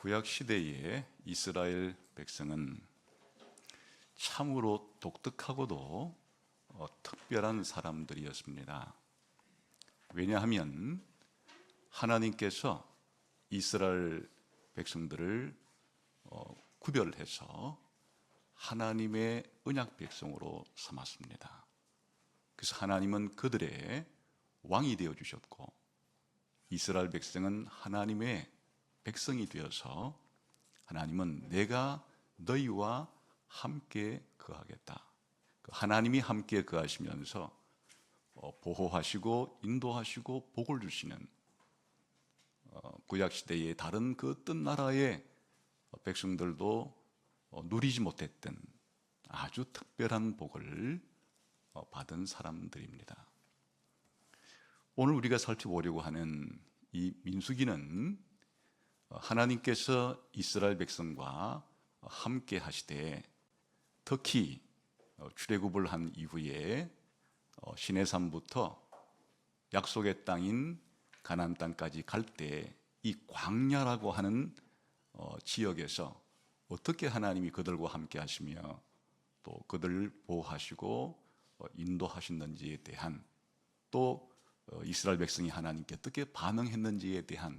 구약 시대의 이스라엘 백성은 참으로 독특하고도 특별한 사람들이었습니다. 왜냐하면 하나님께서 이스라엘 백성들을 구별해서 하나님의 언약 백성으로 삼았습니다. 그래서 하나님은 그들의 왕이 되어 주셨고, 이스라엘 백성은 하나님의 백성이 되어서 하나님은 내가 너희와 함께 거하겠다. 하나님이 함께 거하시면서 보호하시고 인도하시고 복을 주시는 구약시대의 다른 그 뜬 나라의 백성들도 누리지 못했던 아주 특별한 복을 받은 사람들입니다. 오늘 우리가 살펴보려고 하는 이 민수기는 하나님께서 이스라엘 백성과 함께 하시되, 특히 출애굽을 한 이후에 시내산부터 약속의 땅인 가나안 땅까지 갈 때 이 광야라고 하는 지역에서 어떻게 하나님이 그들과 함께 하시며 또 그들을 보호하시고 인도하셨는지에 대한, 또 이스라엘 백성이 하나님께 어떻게 반응했는지에 대한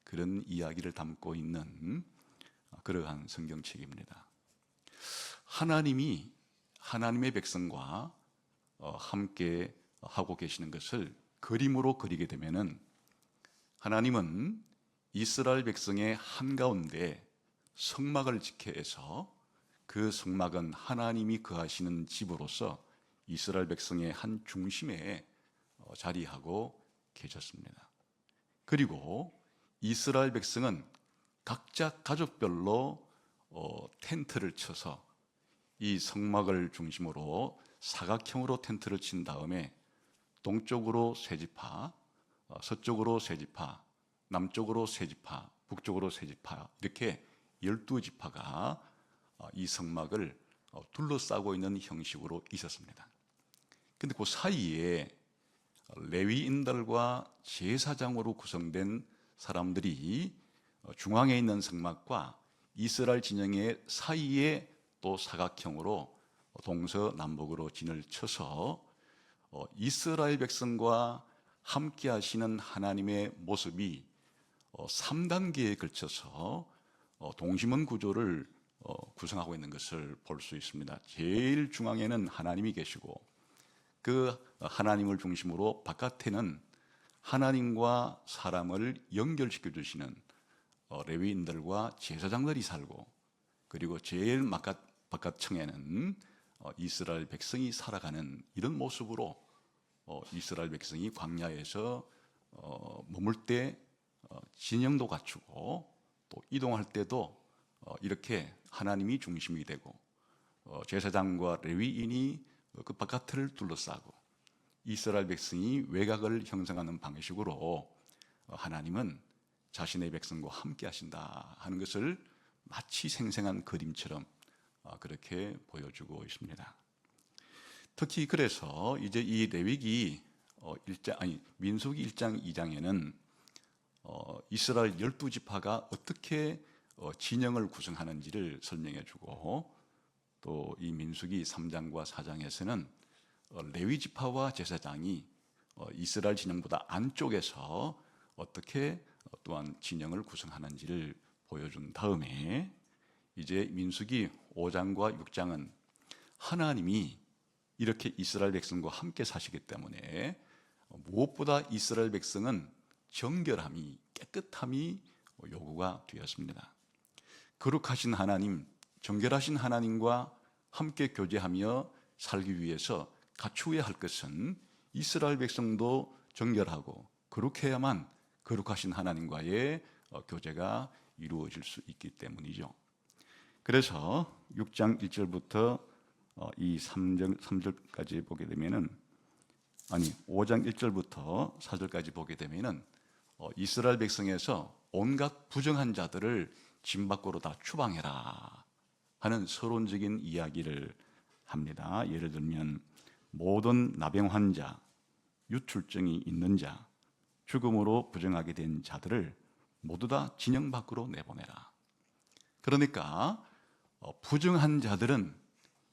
그런 이야기를 담고 있는 그러한 성경책입니다. 하나님이 하나님의 백성과 함께 하고 계시는 것을 그림으로 그리게 되면은, 하나님은 이스라엘 백성의 한가운데 성막을 지켜 해서 그 성막은 하나님이 거하시는 집으로서 이스라엘 백성의 한 중심에 자리하고 계셨습니다. 그리고 이스라엘 백성은 각자 가족별로 텐트를 쳐서 이 성막을 중심으로 사각형으로 텐트를 친 다음에 동쪽으로 세 지파, 서쪽으로 세 지파, 남쪽으로 세 지파, 북쪽으로 세 지파, 이렇게 12지파가 이 성막을 둘러싸고 있는 형식으로 있었습니다. 그런데 그 사이에 레위인들과 제사장으로 구성된 사람들이 중앙에 있는 성막과 이스라엘 진영의 사이에 또 사각형으로 동서남북으로 진을 쳐서 이스라엘 백성과 함께 하시는 하나님의 모습이 3단계에 걸쳐서 동심원 구조를 구성하고 있는 것을 볼 수 있습니다. 제일 중앙에는 하나님이 계시고, 그 하나님을 중심으로 바깥에는 하나님과 사람을 연결시켜 주시는 레위인들과 제사장들이 살고, 그리고 제일 바깥층에는 이스라엘 백성이 살아가는 이런 모습으로 이스라엘 백성이 광야에서 머물 때 진영도 갖추고, 또 이동할 때도 이렇게 하나님이 중심이 되고, 제사장과 레위인이 그 바깥을 둘러싸고, 이스라엘 백성이 외곽을 형성하는 방식으로 하나님은 자신의 백성과 함께 하신다 하는 것을 마치 생생한 그림처럼 그렇게 보여주고 있습니다. 특히 그래서 이제 이 레위기 민수기 1장 2장에는 이스라엘 12지파가 어떻게 진영을 구성하는지를 설명해 주고, 또 이 민수기 3장과 4장에서는 레위 지파와 제사장이 이스라엘 진영보다 안쪽에서 어떻게 또한 진영을 구성하는지를 보여준 다음에, 이제 민수기 5장과 6장은 하나님이 이렇게 이스라엘 백성과 함께 사시기 때문에 무엇보다 이스라엘 백성은 정결함이, 깨끗함이 요구가 되었습니다. 거룩하신 하나님, 정결하신 하나님과 함께 교제하며 살기 위해서 갖추어야 할 것은 이스라엘 백성도 정결하고 거룩해야만 거룩하신 하나님과의 교제가 이루어질 수 있기 때문이죠. 그래서 6장 1절부터 이 3절까지 보게 되면은, 5장 1절부터 4절까지 보게 되면은 이스라엘 백성에서 온갖 부정한 자들을 진 밖으로 다 추방해라 하는 서론적인 이야기를 합니다. 예를 들면 모든 나병 환자, 유출증이 있는 자, 죽음으로 부정하게 된 자들을 모두 다 진영 밖으로 내보내라. 그러니까 부정한 자들은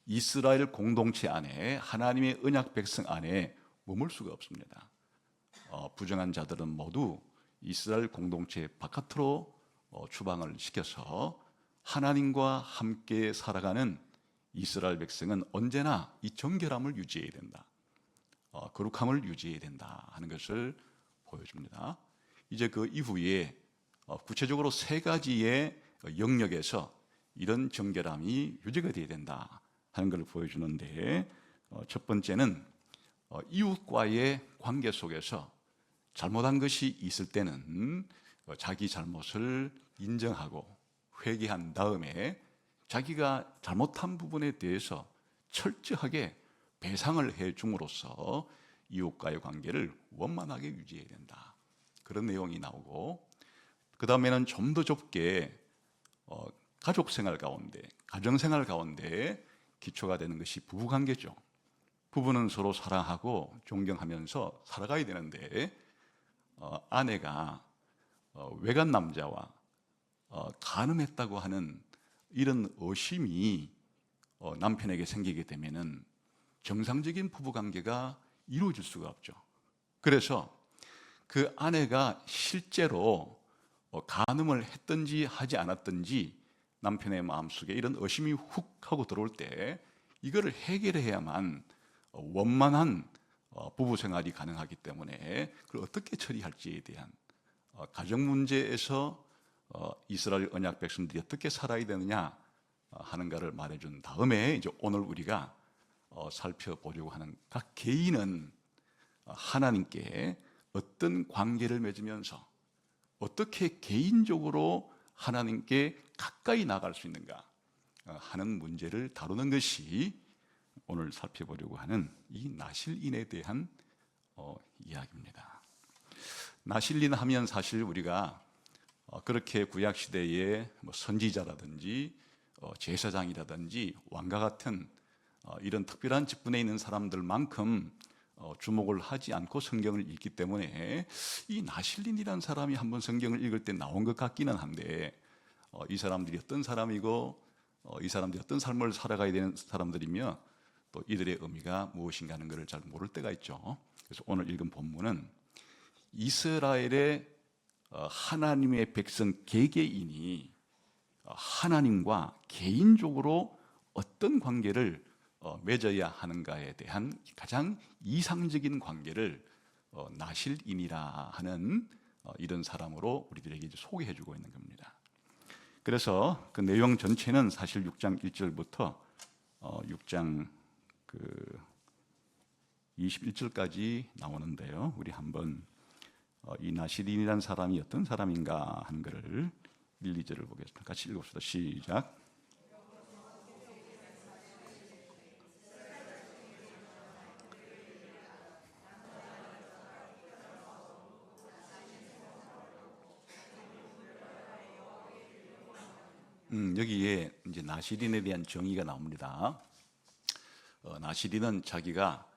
이스라엘 공동체 안에, 하나님의 언약 백성 안에 머물 수가 없습니다. 부정한 자들은 모두 이스라엘 공동체 바깥으로 추방을 시켜서 하나님과 함께 살아가는 이스라엘 백성은 언제나 이 정결함을 유지해야 된다. 거룩함을 유지해야 된다 하는 것을 보여줍니다. 이제 그 이후에 구체적으로 세 가지의 영역에서 이런 정결함이 유지가 되어야 된다 하는 걸 보여주는데, 첫 번째는 이웃과의 관계 속에서 잘못한 것이 있을 때는 자기 잘못을 인정하고 회개한 다음에 자기가 잘못한 부분에 대해서 철저하게 배상을 해줌으로써 이웃과의 관계를 원만하게 유지해야 된다. 그런 내용이 나오고, 그 다음에는 좀 더 좁게 가족생활 가운데, 가정생활 가운데 기초가 되는 것이 부부관계죠. 부부는 서로 사랑하고 존경하면서 살아가야 되는데, 아내가 외간 남자와 간음했다고 하는 이런 의심이 남편에게 생기게 되면은 정상적인 부부관계가 이루어질 수가 없죠. 그래서 그 아내가 실제로 간음을 했든지 하지 않았든지 남편의 마음속에 이런 의심이 훅 하고 들어올 때 이거를 해결해야만 원만한 부부 생활이 가능하기 때문에 그걸 어떻게 처리할지에 대한 가정 문제에서 이스라엘 언약 백성들이 어떻게 살아야 되느냐 하는가를 말해준 다음에 이제 오늘 우리가 살펴보려고 하는 각 개인은 하나님께 어떤 관계를 맺으면서 어떻게 개인적으로 하나님께 가까이 나갈 수 있는가 하는 문제를 다루는 것이 오늘 살펴보려고 하는 이 나실인에 대한 이야기입니다. 나실인 하면 사실 우리가 그렇게 구약 시대에 선지자라든지 제사장이라든지 왕과 같은 이런 특별한 직분에 있는 사람들만큼 주목을 하지 않고 성경을 읽기 때문에 이 나실린이라는 사람이 한번 성경을 읽을 때 나온 것 같기는 한데, 이 사람들이 어떤 사람이고 이 사람들이 어떤 삶을 살아가야 되는 사람들이며 또 이들의 의미가 무엇인가 하는 것을 잘 모를 때가 있죠. 그래서 오늘 읽은 본문은 이스라엘의 하나님의 백성 개개인이 하나님과 개인적으로 어떤 관계를 맺어야 하는가에 대한 가장 이상적인 관계를 나실인이라 하는 이런 사람으로 우리들에게 소개해주고 있는 겁니다. 그래서 그 내용 전체는 사실 6장 1절부터 6장 21절까지 나오는데요. 우리 한번 이 나실인이라는 사람이 어떤 사람인가 하는 것을 1, 2절을 보겠습니다. 같이 읽읍시다. 시작. 여기에 이제 나실인에 대한 정의가 나옵니다. 나실인은 자기가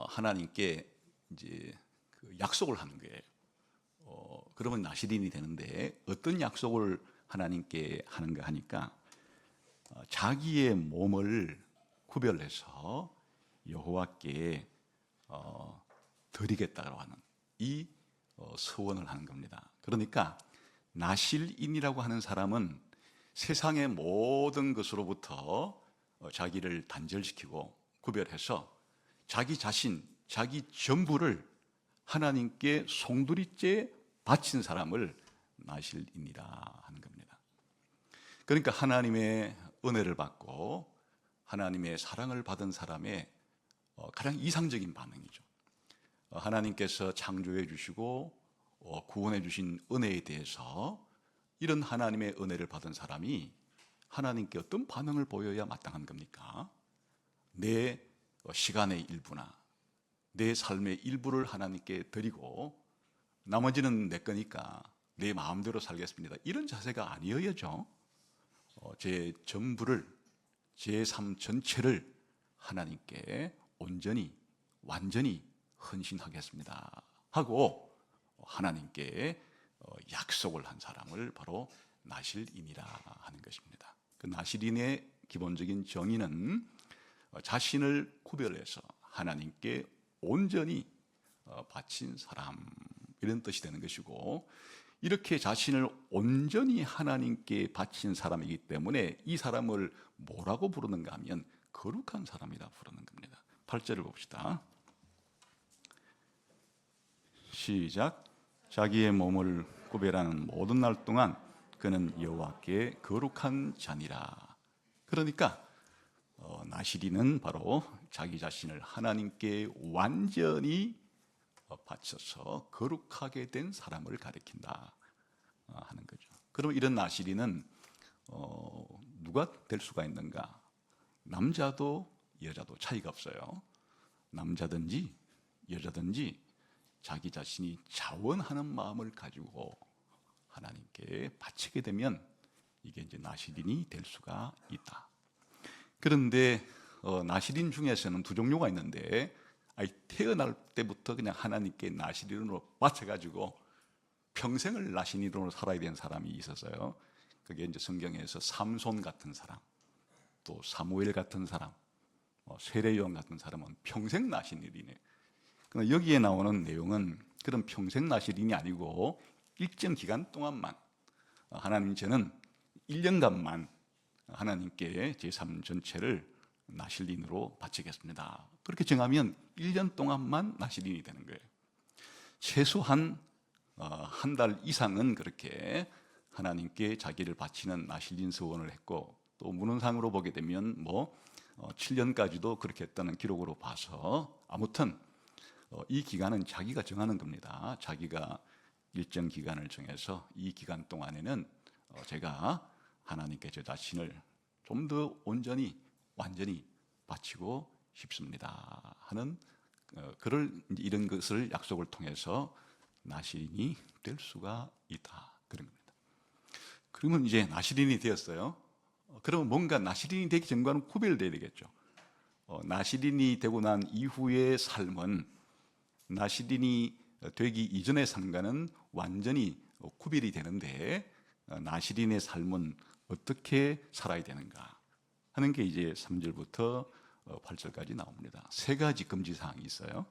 하나님께 이제 그 약속을 하는 거예요. 그러면 나실인이 되는데 어떤 약속을 하나님께 하는가 하니까 자기의 몸을 구별해서 여호와께 드리겠다고 하는 이 서원을 하는 겁니다. 그러니까 나실인이라고 하는 사람은 세상의 모든 것으로부터 자기를 단절시키고 구별해서 자기 자신, 자기 전부를 하나님께 송두리째 바친 사람을 나실인이라 하는 겁니다. 그러니까 하나님의 은혜를 받고 하나님의 사랑을 받은 사람의 가장 이상적인 반응이죠. 하나님께서 창조해 주시고 구원해 주신 은혜에 대해서 이런 하나님의 은혜를 받은 사람이 하나님께 어떤 반응을 보여야 마땅한 겁니까? 내 시간의 일부나 내 삶의 일부를 하나님께 드리고 나머지는 내 거니까 내 마음대로 살겠습니다. 이런 자세가 아니어야죠. 제 전부를, 제 삶 전체를 하나님께 온전히 완전히 헌신하겠습니다 하고 하나님께 약속을 한 사람을 바로 나실인이라 하는 것입니다. 그 나실인의 기본적인 정의는 자신을 구별해서 하나님께 온전히 바친 사람, 이런 뜻이 되는 것이고, 이렇게 자신을 온전히 하나님께 바친 사람이기 때문에 이 사람을 뭐라고 부르는가 하면 거룩한 사람이라 부르는 겁니다. 8절을 봅시다. 시작. 자기의 몸을 구별하는 모든 날 동안 그는 여호와께 거룩한 자니라. 그러니까 나실인은 바로 자기 자신을 하나님께 완전히 바쳐서 거룩하게 된 사람을 가리킨다 하는 거죠. 그럼 이런 나실인은 누가 될 수가 있는가? 남자도 여자도 차이가 없어요. 남자든지 여자든지 자기 자신이 자원하는 마음을 가지고 하나님께 바치게 되면 이게 이제 나실인이 될 수가 있다. 그런데 나실인 중에서는 두 종류가 있는데, 태어날 때부터 그냥 하나님께 나실인으로 바쳐가지고 평생을 나실인으로 살아야 되는 사람이 있었어요. 그게 이제 성경에서 삼손 같은 사람, 또 사무엘 같은 사람, 세례요한 같은 사람은 평생 나실인이네. 그러나 여기에 나오는 내용은 그런 평생 나실인이 아니고 일정 기간 동안만, 하나님 저는 1년간만 하나님께 제 삶 전체를 나실인으로 바치겠습니다. 그렇게 정하면 1년 동안만 나실인이 되는 거예요. 최소한 한 달 이상은 그렇게 하나님께 자기를 바치는 나실인 서원을 했고, 또 문헌상으로 보게 되면 7년까지도 그렇게 했다는 기록으로 봐서, 아무튼 이 기간은 자기가 정하는 겁니다. 자기가 일정 기간을 정해서 이 기간 동안에는 제가 하나님께 저 자신을 좀 더 온전히 완전히 바치고 싶습니다 하는 이런 것을 약속을 통해서 나실인이 될 수가 있다, 그런 겁니다. 그러면 이제 나실인이 되었어요. 그러면 뭔가 나실인이 되기 전과는 구별돼야 되겠죠. 나실인이 되고 난 이후의 삶은 나실인이 되기 이전의 삶과는 완전히 구별이 되는데, 나실인의 삶은 어떻게 살아야 되는가 하는 게 이제 3절부터 8절까지 나옵니다. 세 가지 금지사항이 있어요.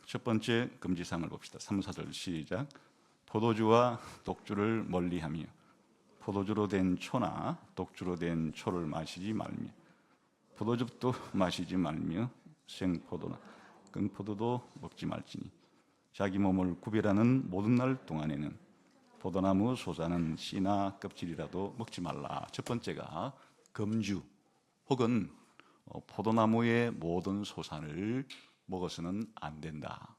첫 번째 금지사항을 봅시다. 3, 4절 시작. 포도주와 독주를 멀리하며 포도주로 된 초나 독주로 된 초를 마시지 말며 포도즙도 마시지 말며 생포도나 끈포도도 먹지 말지니 자기 몸을 구별하는 모든 날 동안에는 포도나무 솟아는 씨나 껍질이라도 먹지 말라. 첫 번째가 금주 혹은 포도나무의 모든 소산을 먹어서는 안 된다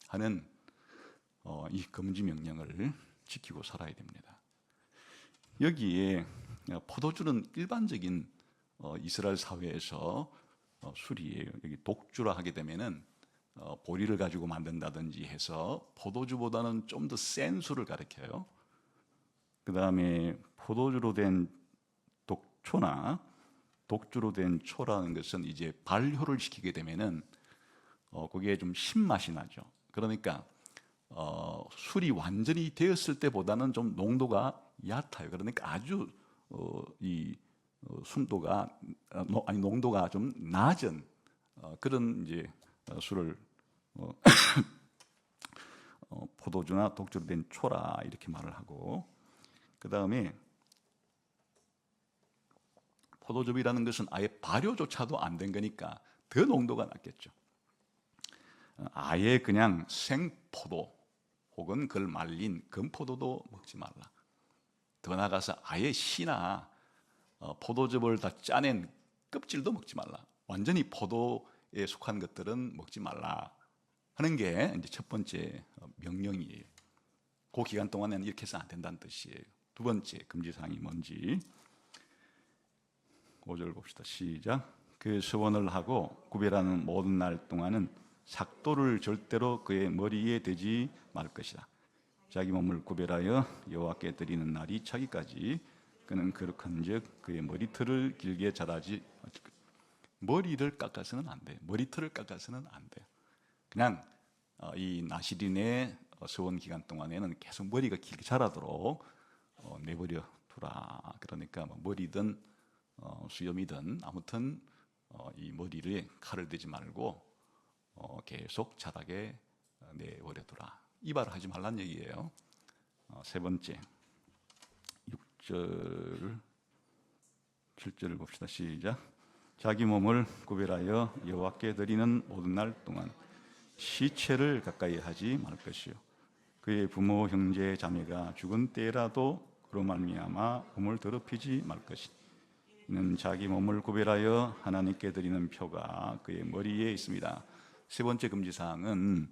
하는 이 금지 명령을 지키고 살아야 됩니다. 여기에 포도주는 일반적인 이스라엘 사회에서 술이에요. 여기 독주라 하게 되면은 보리를 가지고 만든다든지 해서 포도주보다는 좀 더 센 술을 가리켜요. 그 다음에 포도주로 된 독초나 독주로 된 초라는 것은 이제 발효를 시키게 되면은 그게 좀 신맛이 나죠. 그러니까 술이 완전히 되었을 때보다는 좀 농도가 얕아요. 그러니까 아주 순도가 농도가 좀 낮은 그런 이제 술을 포도주나 독주로 된 초라 이렇게 말을 하고, 그 다음에 포도즙이라는 것은 아예 발효조차도 안 된 거니까 더 농도가 낮겠죠. 아예 그냥 생포도 혹은 그걸 말린 건포도도 먹지 말라. 더 나아가서 아예 씨나 포도즙을 다 짜낸 껍질도 먹지 말라. 완전히 포도에 속한 것들은 먹지 말라 하는 게 이제 첫 번째 명령이에요. 그 기간 동안에는 이렇게 해서 안 된다는 뜻이에요. 두 번째 금지사항이 뭔지 5절 봅시다. 시작. 그 서원을 하고 구별하는 모든 날 동안은 삭도를 절대로 그의 머리에 대지 말 것이다. 자기 몸을 구별하여 여호와께 드리는 날이 차기까지 그는 거룩한즉 그의 머리털을 길게 자라지 머리를 깎아서는 안 돼. 머리털을 깎아서는 안 돼요. 그냥 이 나실인의 서원 기간 동안에는 계속 머리가 길게 자라도록 내버려 두라. 그러니까 뭐 머리든 수염이든 아무튼 이 머리를 칼을 대지 말고 계속 자라게 내버려 두라. 이발을 하지 말란 얘기예요. 세 번째 6절 7절을 봅시다. 시작. 자기 몸을 구별하여 여호와께 드리는 모든 날 동안 시체를 가까이 하지 말 것이요 그의 부모 형제 자매가 죽은 때라도 그로 말미암아 몸을 더럽히지 말 것이. 이는 자기 몸을 구별하여 하나님께 드리는 표가 그의 머리에 있습니다. 세 번째 금지사항은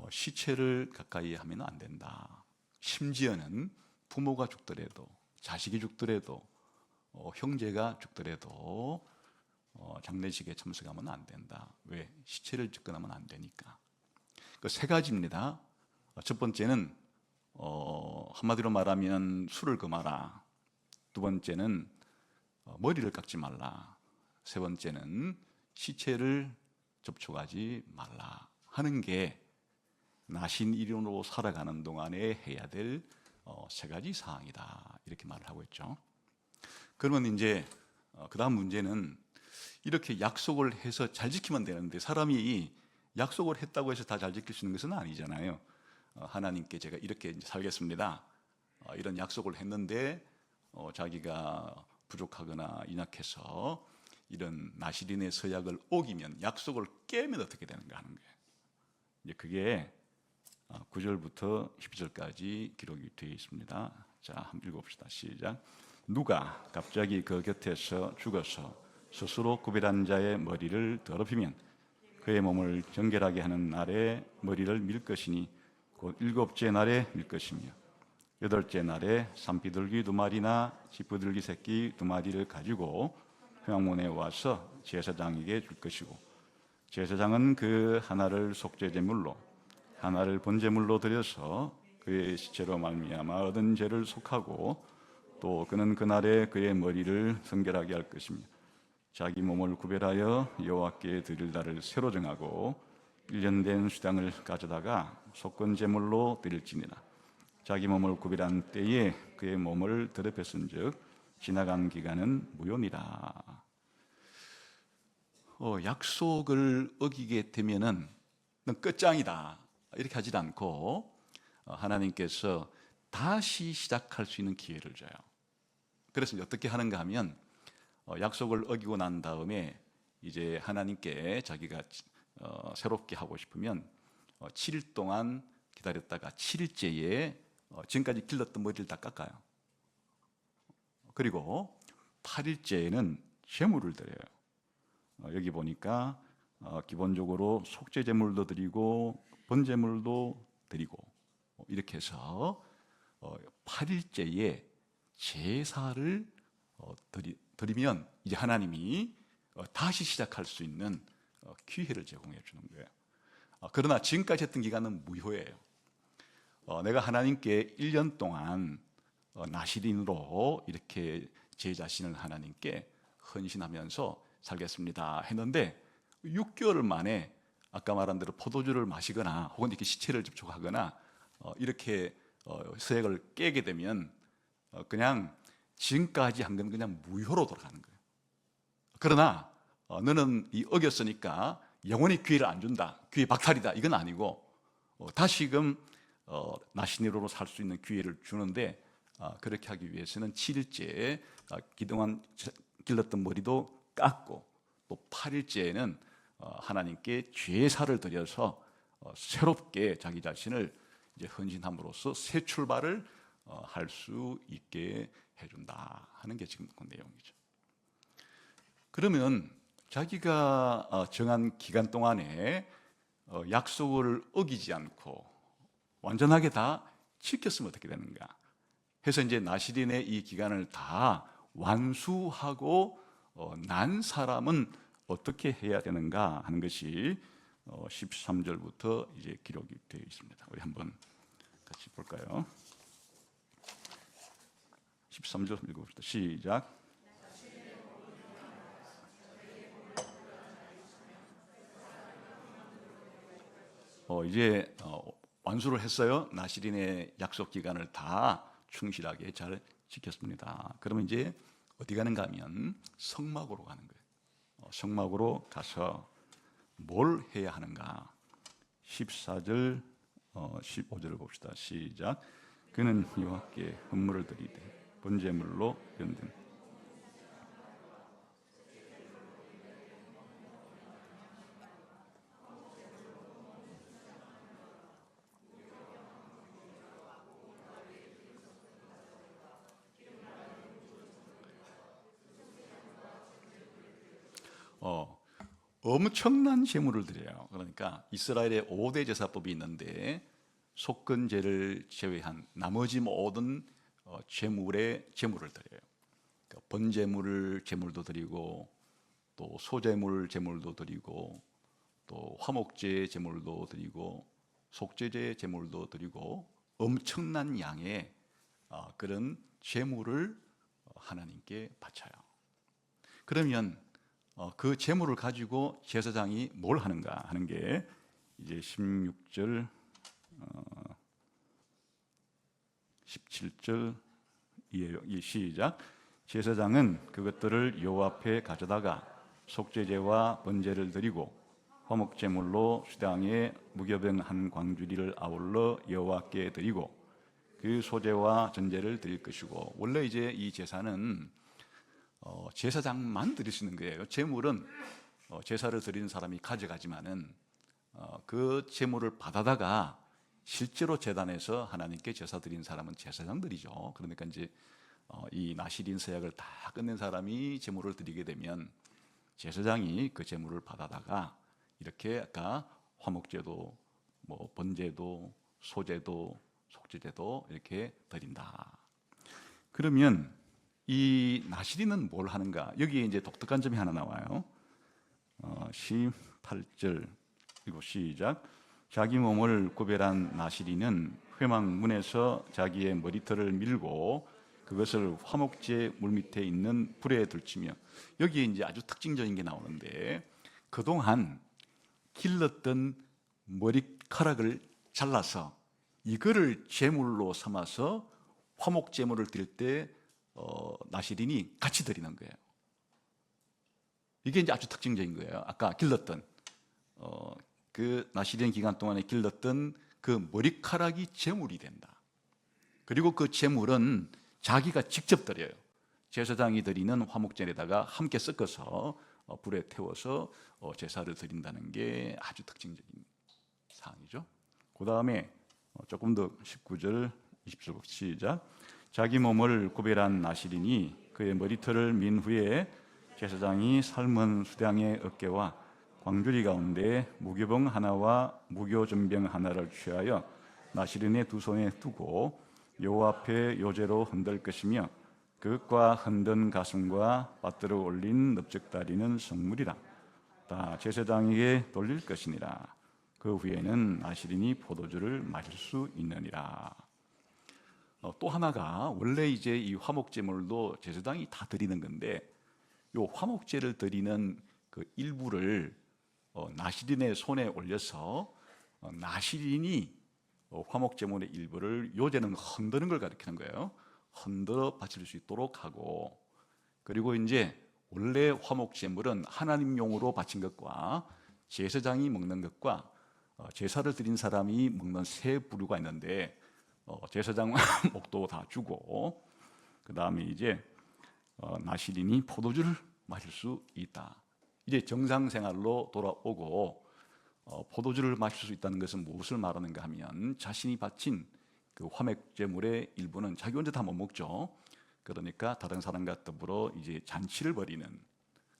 시체를 가까이 하면 안 된다. 심지어는 부모가 죽더라도, 자식이 죽더라도, 형제가 죽더라도 장례식에 참석하면 안 된다. 왜? 시체를 접근하면 안 되니까. 그 세 가지입니다. 첫 번째는 한마디로 말하면 술을 금하라. 두 번째는 머리를 깎지 말라. 세 번째는 시체를 접촉하지 말라 하는 게 나신일인으로 살아가는 동안에 해야 될 세 가지 사항이다. 이렇게 말을 하고 있죠. 그러면 이제 그 다음 문제는 이렇게 약속을 해서 잘 지키면 되는데 사람이 약속을 했다고 해서 다 잘 지킬 수 있는 것은 아니잖아요. 하나님께 제가 이렇게 이제 살겠습니다. 이런 약속을 했는데 자기가 부족하거나 인약해서 이런 나시린의 서약을 어기면, 약속을 깨면 어떻게 되는가 하는 거예요. 이제 그게 9절부터 12절까지 기록이 되어 있습니다. 자, 한번 읽어봅시다. 시작. 누가 갑자기 그 곁에서 죽어서 스스로 구별한 자의 머리를 더럽히면 그의 몸을 정결하게 하는 날에 머리를 밀 것이니 곧 일곱째 날에 밀 것이며 여덟째 날에 산비둘기 2마리나 지푸들기 새끼 2마리를 가지고 회막문에 와서 제사장에게 줄 것이고 제사장은 그 하나를 속죄제물로 하나를 번제물로 드려서 그의 시체로 말미암아 얻은 죄를 속하고 또 그는 그날에 그의 머리를 성결하게 할 것이며 자기 몸을 구별하여 여호와께 드릴 날을 새로 정하고 1년 된 수당을 가져다가 속건 제물로 드릴지니라. 자기 몸을 구별한 때에 그의 몸을 더럽혔은즉 지나간 기간은 무효니라. 약속을 어기게 되면은 넌 끝장이다 이렇게 하지 않고 하나님께서 다시 시작할 수 있는 기회를 줘요. 그래서 어떻게 하는가 하면 약속을 어기고 난 다음에 이제 하나님께 자기가 새롭게 하고 싶으면 7일 동안 기다렸다가 7일째에 지금까지 길렀던 머리를 다 깎아요. 그리고 8일째에는 제물을 드려요. 여기 보니까 기본적으로 속죄제물도 드리고 번제물도 드리고 이렇게 해서 8일째에 제사를 드리면 이제 하나님이 다시 시작할 수 있는 기회를 제공해 주는 거예요. 그러나 지금까지 했던 기간은 무효예요. 내가 하나님께 1년 동안 나시린으로 이렇게 제 자신을 하나님께 헌신하면서 살겠습니다 했는데 6개월 만에 아까 말한 대로 포도주를 마시거나 혹은 이렇게 시체를 접촉하거나 이렇게 서약을 깨게 되면 그냥 지금까지 한 건 그냥 무효로 돌아가는 거예요. 그러나 너는 이 어겼으니까 영원히 기회를 안 준다, 기회 박탈이다, 이건 아니고 다시금 나신으로 살 수 있는 기회를 주는데 그렇게 하기 위해서는 7일째에 그동안 길렀던 머리도 깎고 또 8일째에는 하나님께 제사를 드려서 새롭게 자기 자신을 이제 헌신함으로써 새 출발을 할 수 있게 해준다 하는 게 지금 그 내용이죠. 그러면 자기가 정한 기간 동안에 약속을 어기지 않고 완전하게 다 지켰으면 어떻게 되는가 해서 이제 나시린의 이 기간을 다 완수하고 난 사람은 어떻게 해야 되는가 하는 것이 13절부터 이제 기록이 되어 있습니다. 우리 한번 같이 볼까요? 13절 읽어봅시다. 시작. 이제 완수를 했어요. 나시린의 약속 기간을 다 충실하게 잘 지켰습니다. 그러면 이제 어디 가는가 하면 성막으로 가는 거예요. 성막으로 가서 뭘 해야 하는가? 14절, 15절을 봅시다. 시작. 그는 여호와께 헌물을 드리되 번제물로 변된 엄청난 제물을 드려요. 그러니까 이스라엘의 5대 제사법이 있는데 속건제를 제외한 나머지 모든 제물을 드려요. 그러니까 번제물 제물도 드리고 또 소제물 제물도 드리고 또 화목제 제물도 드리고 속죄제 제물도 드리고 엄청난 양의 그런 제물을 하나님께 바쳐요. 그러면 그 제물을 가지고 제사장이 뭘 하는가 하는 게 이제 16절, 17절이에요. 이 시작. 제사장은 그것들을 여호와 앞에 가져다가 속죄제와 번제를 드리고 화목제물로 수당에 무교병 한 광주리를 아울러 여호와께 드리고 그 소제와 전제를 드릴 것이고, 원래 이제 이 제사는 제사장만 드릴 수 있는 거예요. 제물은 제사를 드리는 사람이 가져가지만은 그 제물을 받아다가 실제로 제단에서 하나님께 제사 드리는 사람은 제사장들이죠. 그러니까 이제 이 나시린 서약을 다 끝낸 사람이 제물을 드리게 되면 제사장이 그 제물을 받아다가 이렇게 아까 화목제도, 뭐 번제도, 소제도, 속죄제도 이렇게 드린다. 그러면 이 나시린은 뭘 하는가? 여기에 이제 독특한 점이 하나 나와요. 18절 그리고 시작. 자기 몸을 구별한 나시린은 회막문에서 자기의 머리털을 밀고 그것을 화목제 물 밑에 있는 불에 들치며, 여기에 이제 아주 특징적인 게 나오는데 그동안 길렀던 머리카락을 잘라서 이거를 제물로 삼아서 화목제물을 드릴 때 나시린이 같이 드리는 거예요. 이게 이제 아주 특징적인 거예요. 아까 길렀던 그 나시린 기간 동안에 길렀던 그 머리카락이 제물이 된다. 그리고 그 제물은 자기가 직접 드려요. 제사장이 드리는 화목제에다가 함께 섞어서 불에 태워서 제사를 드린다는 게 아주 특징적인 사항이죠. 그 다음에 조금 더 19절, 20절 시작. 자기 몸을 구별한 나시린이 그의 머리털을 민 후에 제사장이 삶은 수량의 어깨와 광주리 가운데 무교병 하나와 무교전병 하나를 취하여 나시린의 두 손에 두고 여호와 앞에 요제로 흔들 것이며 그것과 흔든 가슴과 받들어 올린 넓적다리는 성물이라. 다 제사장에게 돌릴 것이니라. 그 후에는 나시린이 포도주를 마실 수 있느니라. 또 하나가, 원래 이제 이 화목제물도 제사장이 다 드리는 건데 이 화목제를 드리는 그 일부를 나시린의 손에 올려서 나시린이 화목제물의 일부를, 요제는 흔드는 걸 가리키는 거예요. 흔들어 바칠 수 있도록 하고, 그리고 이제 원래 화목제물은 하나님용으로 바친 것과 제사장이 먹는 것과 제사를 드린 사람이 먹는 세 부류가 있는데 제사장 목도 다 주고, 그 다음에 이제 나시린이 포도주를 마실 수 있다. 이제 정상 생활로 돌아오고 포도주를 마실 수 있다는 것은 무엇을 말하는가 하면 자신이 바친 그 화목제물의 일부는 자기 혼자 다 못 먹죠. 그러니까 다른 사람과 더불어 이제 잔치를 벌이는,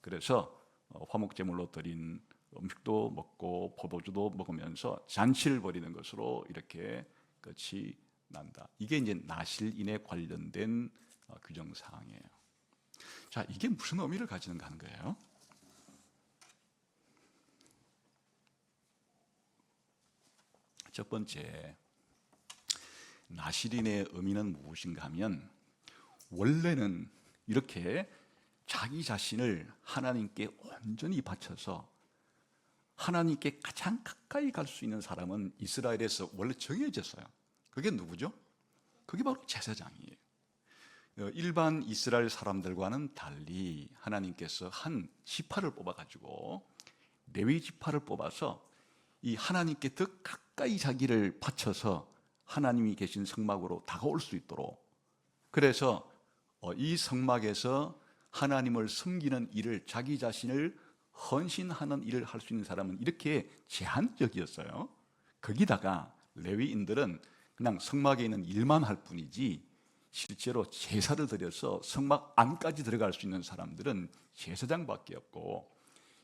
그래서 화목제물로 드린 음식도 먹고 포도주도 먹으면서 잔치를 벌이는 것으로 이렇게 끝이 난다. 이게 이제 나실인에 관련된 규정 사항이에요. 자, 이게 무슨 의미를 가지는가 하는 거예요? 첫 번째, 나실인의 의미는 무엇인가 하면 원래는 이렇게 자기 자신을 하나님께 온전히 바쳐서 하나님께 가장 가까이 갈 수 있는 사람은 이스라엘에서 원래 정해졌어요. 그게 누구죠? 그게 바로 제사장이에요. 일반 이스라엘 사람들과는 달리 하나님께서 한 지파를 뽑아가지고 레위 지파를 뽑아서 이 하나님께 더 가까이 자기를 바쳐서 하나님이 계신 성막으로 다가올 수 있도록, 그래서 이 성막에서 하나님을 섬기는 일을, 자기 자신을 헌신하는 일을 할 수 있는 사람은 이렇게 제한적이었어요. 거기다가 레위인들은 그냥 성막에 있는 일만 할 뿐이지 실제로 제사를 드려서 성막 안까지 들어갈 수 있는 사람들은 제사장밖에 없고,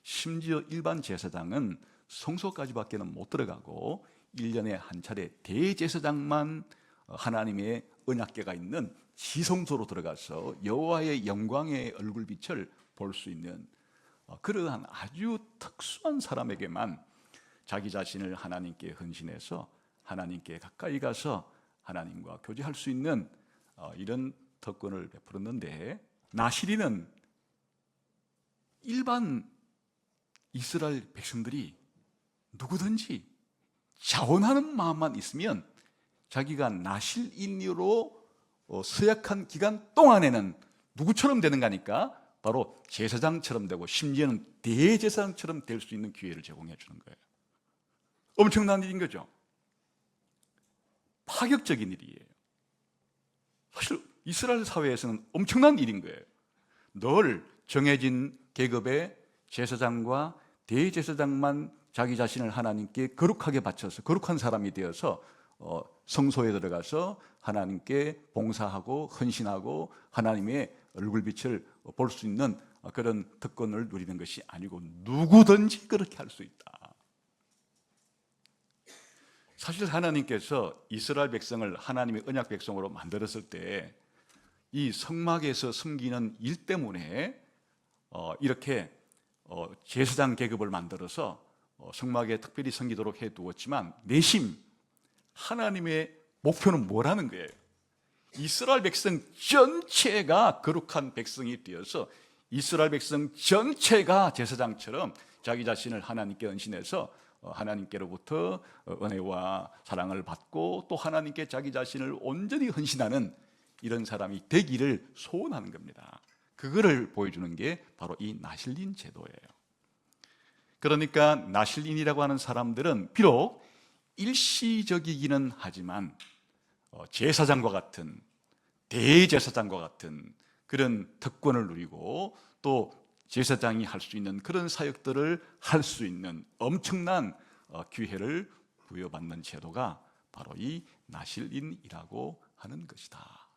심지어 일반 제사장은 성소까지밖에는 못 들어가고 1년에 한 차례 대제사장만 하나님의 언약궤가 있는 지성소로 들어가서 여호와의 영광의 얼굴빛을 볼 수 있는 그러한 아주 특수한 사람에게만 자기 자신을 하나님께 헌신해서 하나님께 가까이 가서 하나님과 교제할 수 있는 이런 특권을 베풀었는데, 나시리는 일반 이스라엘 백성들이 누구든지 자원하는 마음만 있으면 자기가 나실인으로 서약한 기간 동안에는 누구처럼 되는 거니까 바로 제사장처럼 되고 심지어는 대제사장처럼 될 수 있는 기회를 제공해 주는 거예요. 엄청난 일인 거죠. 파격적인 일이에요. 사실 이스라엘 사회에서는 엄청난 일인 거예요. 늘 정해진 계급의 제사장과 대제사장만 자기 자신을 하나님께 거룩하게 바쳐서 거룩한 사람이 되어서 성소에 들어가서 하나님께 봉사하고 헌신하고 하나님의 얼굴빛을 볼 수 있는 그런 특권을 누리는 것이 아니고 누구든지 그렇게 할 수 있다. 사실 하나님께서 이스라엘 백성을 하나님의 언약 백성으로 만들었을 때 이 성막에서 섬기는 일 때문에 이렇게 제사장 계급을 만들어서 성막에 특별히 섬기도록 해두었지만, 내심 하나님의 목표는 뭐라는 거예요? 이스라엘 백성 전체가 거룩한 백성이 되어서 이스라엘 백성 전체가 제사장처럼 자기 자신을 하나님께 헌신해서 하나님께로부터 은혜와 사랑을 받고 또 하나님께 자기 자신을 온전히 헌신하는 이런 사람이 되기를 소원하는 겁니다. 그거를 보여주는 게 바로 이 나실린 제도예요. 그러니까 나실린이라고 하는 사람들은 비록 일시적이기는 하지만 제사장과 같은, 대제사장과 같은 그런 특권을 누리고 또 제사장이 할 수 있는 그런 사역들을 할 수 있는 엄청난 기회를 부여받는 제도가 바로 이 나실린이라고 하는 것이다.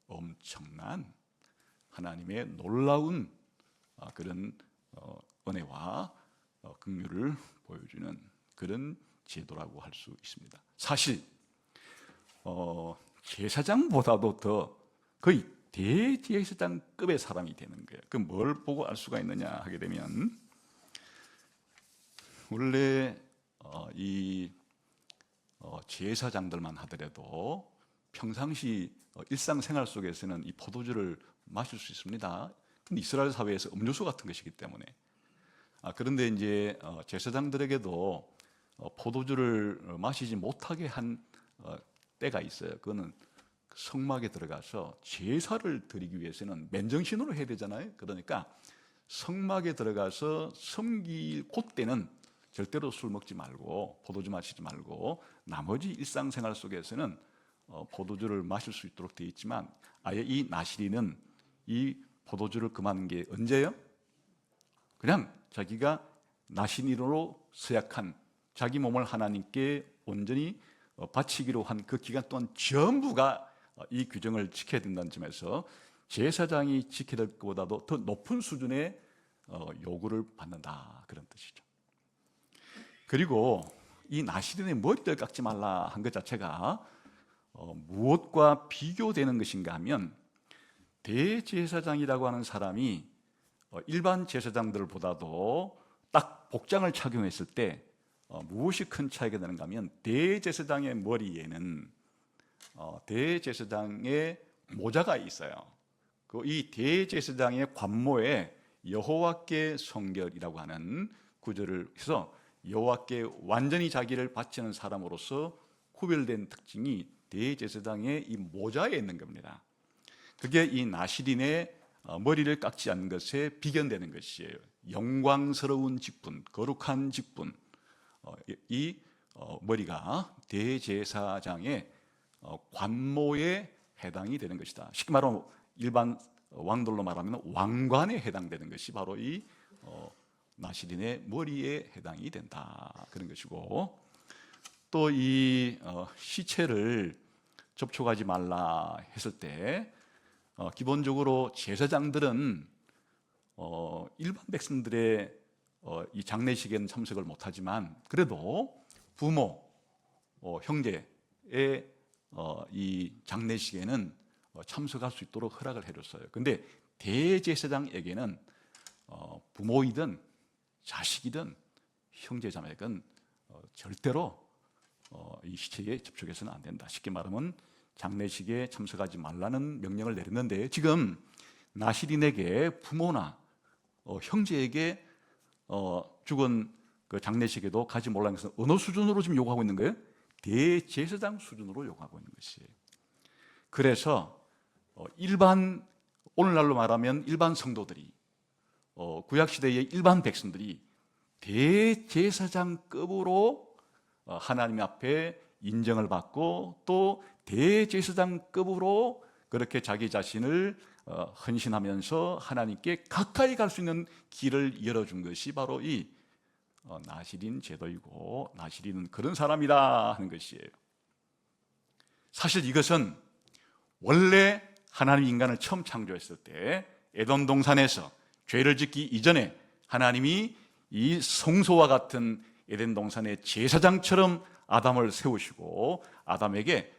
엄청난 하나님의 놀라운 그런 은혜와 긍휼을 보여주는 그런 제도라고 할 수 있습니다. 사실 제사장보다도 더 거의 대제사장급의 사람이 되는 거예요. 그 뭘 보고 알 수가 있느냐 하게 되면, 원래 이 제사장들만 하더라도 평상시 일상생활 속에서는 이 포도주를 마실 수 있습니다. 근데 이스라엘 사회에서 음료수 같은 것이기 때문에 그런데 이제 제사장들에게도 포도주를 마시지 못하게 한 때가 있어요. 그거는 성막에 들어가서 제사를 드리기 위해서는 맨정신으로 해야 되잖아요. 그러니까 성막에 들어가서 섬길 그때는 절대로 술 먹지 말고 포도주 마시지 말고 나머지 일상생활 속에서는 포도주를 마실 수 있도록 되어 있지만, 아예 이 나시리는 이 포도주를 금하는 게 언제예요? 그냥 자기가 나시리로 서약한 자기 몸을 하나님께 온전히 바치기로 한 그 기간 동안 전부가 이 규정을 지켜야 된다는 점에서 제사장이 지켜야 될 것보다도 더 높은 수준의 요구를 받는다, 그런 뜻이죠. 그리고 이 나시린의 머리를 깎지 말라 한 것 자체가 무엇과 비교되는 것인가 하면, 대제사장이라고 하는 사람이 일반 제사장들보다도 딱 복장을 착용했을 때 무엇이 큰 차이가 되는가 하면, 대제사장의 머리에는 대제사장의 모자가 있어요. 이 대제사장의 관모에 여호와께 성결이라고 하는 구절을 해서 여호와께 완전히 자기를 바치는 사람으로서 구별된 특징이 대제사장의 이 모자에 있는 겁니다. 그게 이 나시린의 머리를 깎지 않는 것에 비견되는 것이에요. 영광스러운 직분, 거룩한 직분, 이 머리가 대제사장의 관모에 해당이 되는 것이다. 쉽게 말하면 일반 왕들로 말하면 왕관에 해당되는 것이 바로 이 나시린의 머리에 해당이 된다, 그런 것이고, 또 이 시체를 접촉하지 말라 했을 때 기본적으로 제사장들은 일반 백성들의 이 장례식에는 참석을 못하지만 그래도 부모, 형제의 이 장례식에는 참석할 수 있도록 허락을 해줬어요. 근데 대제사장에게는 부모이든 자식이든 형제자매든 절대로 이 시체에 접촉해서는 안 된다. 쉽게 말하면 장례식에 참석하지 말라는 명령을 내렸는데, 지금 나시린에게 부모나 형제에게 죽은 그 장례식에도 가지 말라는 것은 어느 수준으로 지금 요구하고 있는 거예요? 대제사장 수준으로 요구하고 있는 것이에요. 그래서 일반, 오늘날로 말하면 일반 성도들이, 구약시대의 일반 백성들이 대제사장급으로 하나님 앞에 인정을 받고 또 대제사장급으로 그렇게 자기 자신을 헌신하면서 하나님께 가까이 갈 수 있는 길을 열어준 것이 바로 이 나시린 제도이고, 나시린은 그런 사람이다 하는 것이에요. 사실 이것은 원래 하나님 인간을 처음 창조했을 때 에덴 동산에서 죄를 짓기 이전에 하나님이 이 성소와 같은 에덴 동산의 제사장처럼 아담을 세우시고 아담에게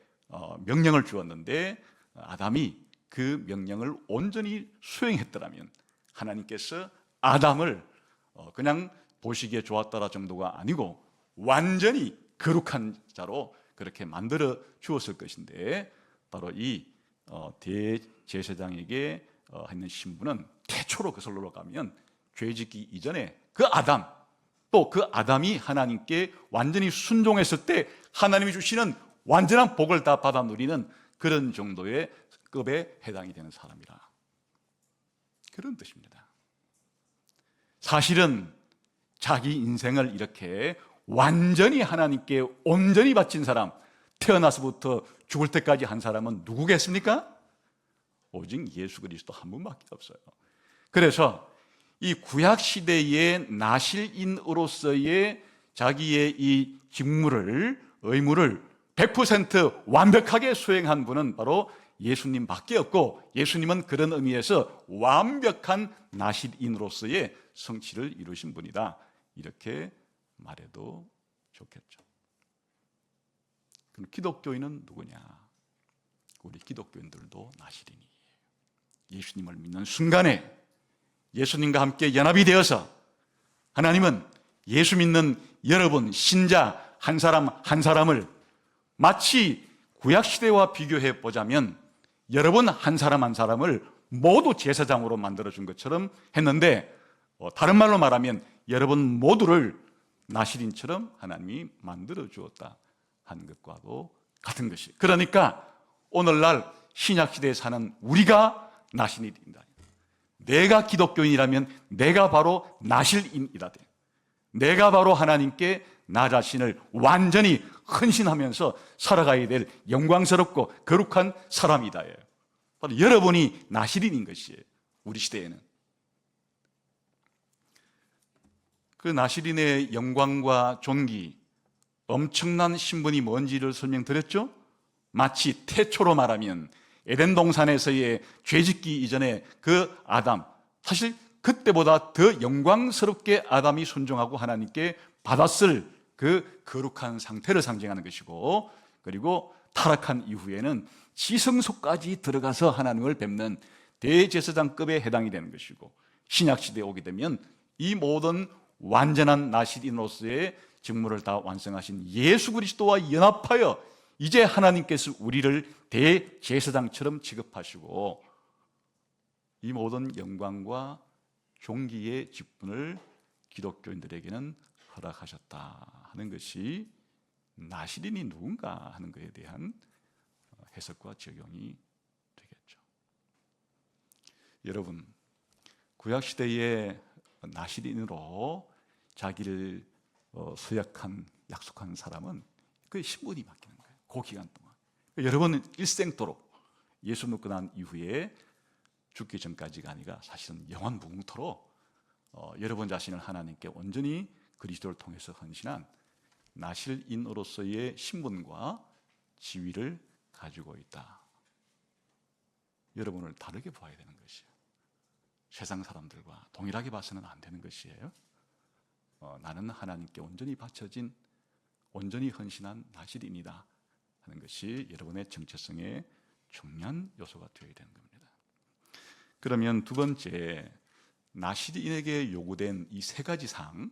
명령을 주었는데, 아담이 그 명령을 온전히 수행했더라면 하나님께서 아담을 그냥 보시기에 좋았더라 정도가 아니고 완전히 거룩한 자로 그렇게 만들어 주었을 것인데, 바로 이 대제사장에게 있는 신분은 태초로 거슬러 가면 죄짓기 이전에 그 아담, 또 그 아담이 하나님께 완전히 순종했을 때 하나님이 주시는 완전한 복을 다 받아 누리는 그런 정도의 급에 해당이 되는 사람이라, 그런 뜻입니다. 사실은 자기 인생을 이렇게 완전히 하나님께 온전히 바친 사람, 태어나서부터 죽을 때까지 한 사람은 누구겠습니까? 오직 예수 그리스도 한 분밖에 없어요. 그래서 이 구약 시대의 나실인으로서의 자기의 이 직무를, 의무를 100% 완벽하게 수행한 분은 바로 예수님밖에 없고, 예수님은 그런 의미에서 완벽한 나실인으로서의 성취를 이루신 분이다, 이렇게 말해도 좋겠죠. 그럼 기독교인은 누구냐? 우리 기독교인들도 나실인이에요. 예수님을 믿는 순간에 예수님과 함께 연합이 되어서 하나님은 예수 믿는 여러분 신자 한 사람 한 사람을 마치 구약시대와 비교해 보자면 여러분 한 사람 한 사람을 모두 제사장으로 만들어준 것처럼 했는데, 다른 말로 말하면 여러분 모두를 나시린처럼 하나님이 만들어 주었다 하는 것과도 같은 것이, 그러니까 오늘날 신약시대에 사는 우리가 나시린이다. 내가 기독교인이라면 내가 바로 나실인이다. 내가 바로 하나님께 나 자신을 완전히 헌신하면서 살아가야 될 영광스럽고 거룩한 사람이다. 바로 여러분이 나실인인 것이에요. 우리 시대에는 그 나실인의 영광과 존귀, 엄청난 신분이 뭔지를 설명드렸죠. 마치 태초로 말하면 에덴 동산에서의 죄짓기 이전에 그 아담, 사실 그때보다 더 영광스럽게 아담이 순종하고 하나님께 받았을 그 거룩한 상태를 상징하는 것이고, 그리고 타락한 이후에는 지성소까지 들어가서 하나님을 뵙는 대제사장급에 해당이 되는 것이고, 신약시대에 오게 되면 이 모든 완전한 나실인으로서의 직무를 다 완성하신 예수 그리스도와 연합하여 이제 하나님께서 우리를 대제사장처럼 취급하시고 이 모든 영광과 존귀의 직분을 기독교인들에게는 허락하셨다 하는 것이 나시린이 누군가 하는 것에 대한 해석과 적용이 되겠죠. 여러분, 구약시대에 나시린으로 자기를 서약한, 약속한 사람은 그의 신분이 바뀌는 거예요. 그 기간 동안. 여러분은 일생도록 예수 믿고 난 이후에 죽기 전까지가 아니라 사실은 영원무궁토록 여러분 자신을 하나님께 온전히 그리스도를 통해서 헌신한 나실인으로서의 신분과 지위를 가지고 있다. 여러분을 다르게 봐야 되는 것이에요. 세상 사람들과 동일하게 봐서는 안 되는 것이에요. 나는 하나님께 온전히 바쳐진, 온전히 헌신한 나실인이다 하는 것이 여러분의 정체성의 중요한 요소가 되어야 되는 겁니다. 그러면 두 번째, 나실인에게 요구된 이 세 가지 사항,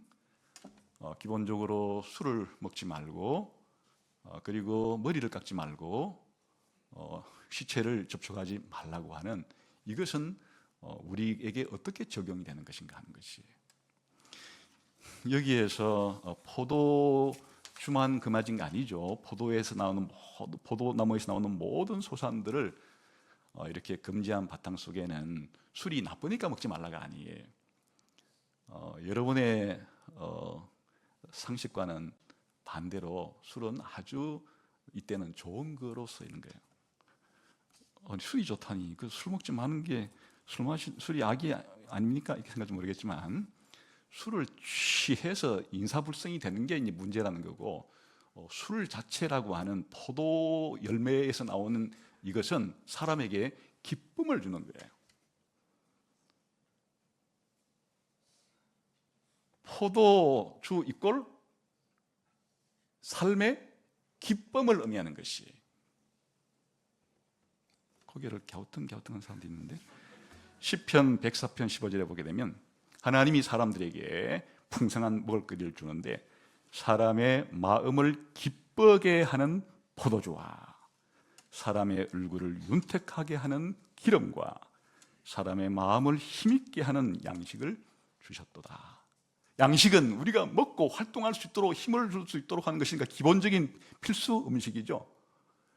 기본적으로 술을 먹지 말고, 그리고 머리를 깎지 말고, 시체를 접촉하지 말라고 하는, 이것은 우리에게 어떻게 적용이 되는 것인가 하는 것이에요. 여기에서 포도주만 금하진 게 아니죠. 포도나무에서 나오는 모든 소산들을 이렇게 금지한 바탕 속에는 술이 나쁘니까 먹지 말라가 아니에요. 여러분의 상식과는 반대로 술은 아주 이때는 좋은 거로 쓰이는 거예요. 술이 좋다니, 그 술 먹지 마는 게 술이 악이 아닙니까? 이렇게 생각할지 모르겠지만, 술을 취해서 인사불성이 되는 게 이제 문제라는 거고, 술 자체라고 하는 포도 열매에서 나오는 이것은 사람에게 기쁨을 주는 거예요. 포도주 이꼴 삶의 기쁨을 의미하는 것이. 고개를 갸우뚱갸우뚱한 사람도 있는데, 시편 104편 15절에 보게 되면 하나님이 사람들에게 풍성한 먹을거리를 주는데 사람의 마음을 기쁘게 하는 포도주와 사람의 얼굴을 윤택하게 하는 기름과 사람의 마음을 힘있게 하는 양식을 주셨도다. 양식은 우리가 먹고 활동할 수 있도록 힘을 줄 수 있도록 하는 것이니까 기본적인 필수 음식이죠.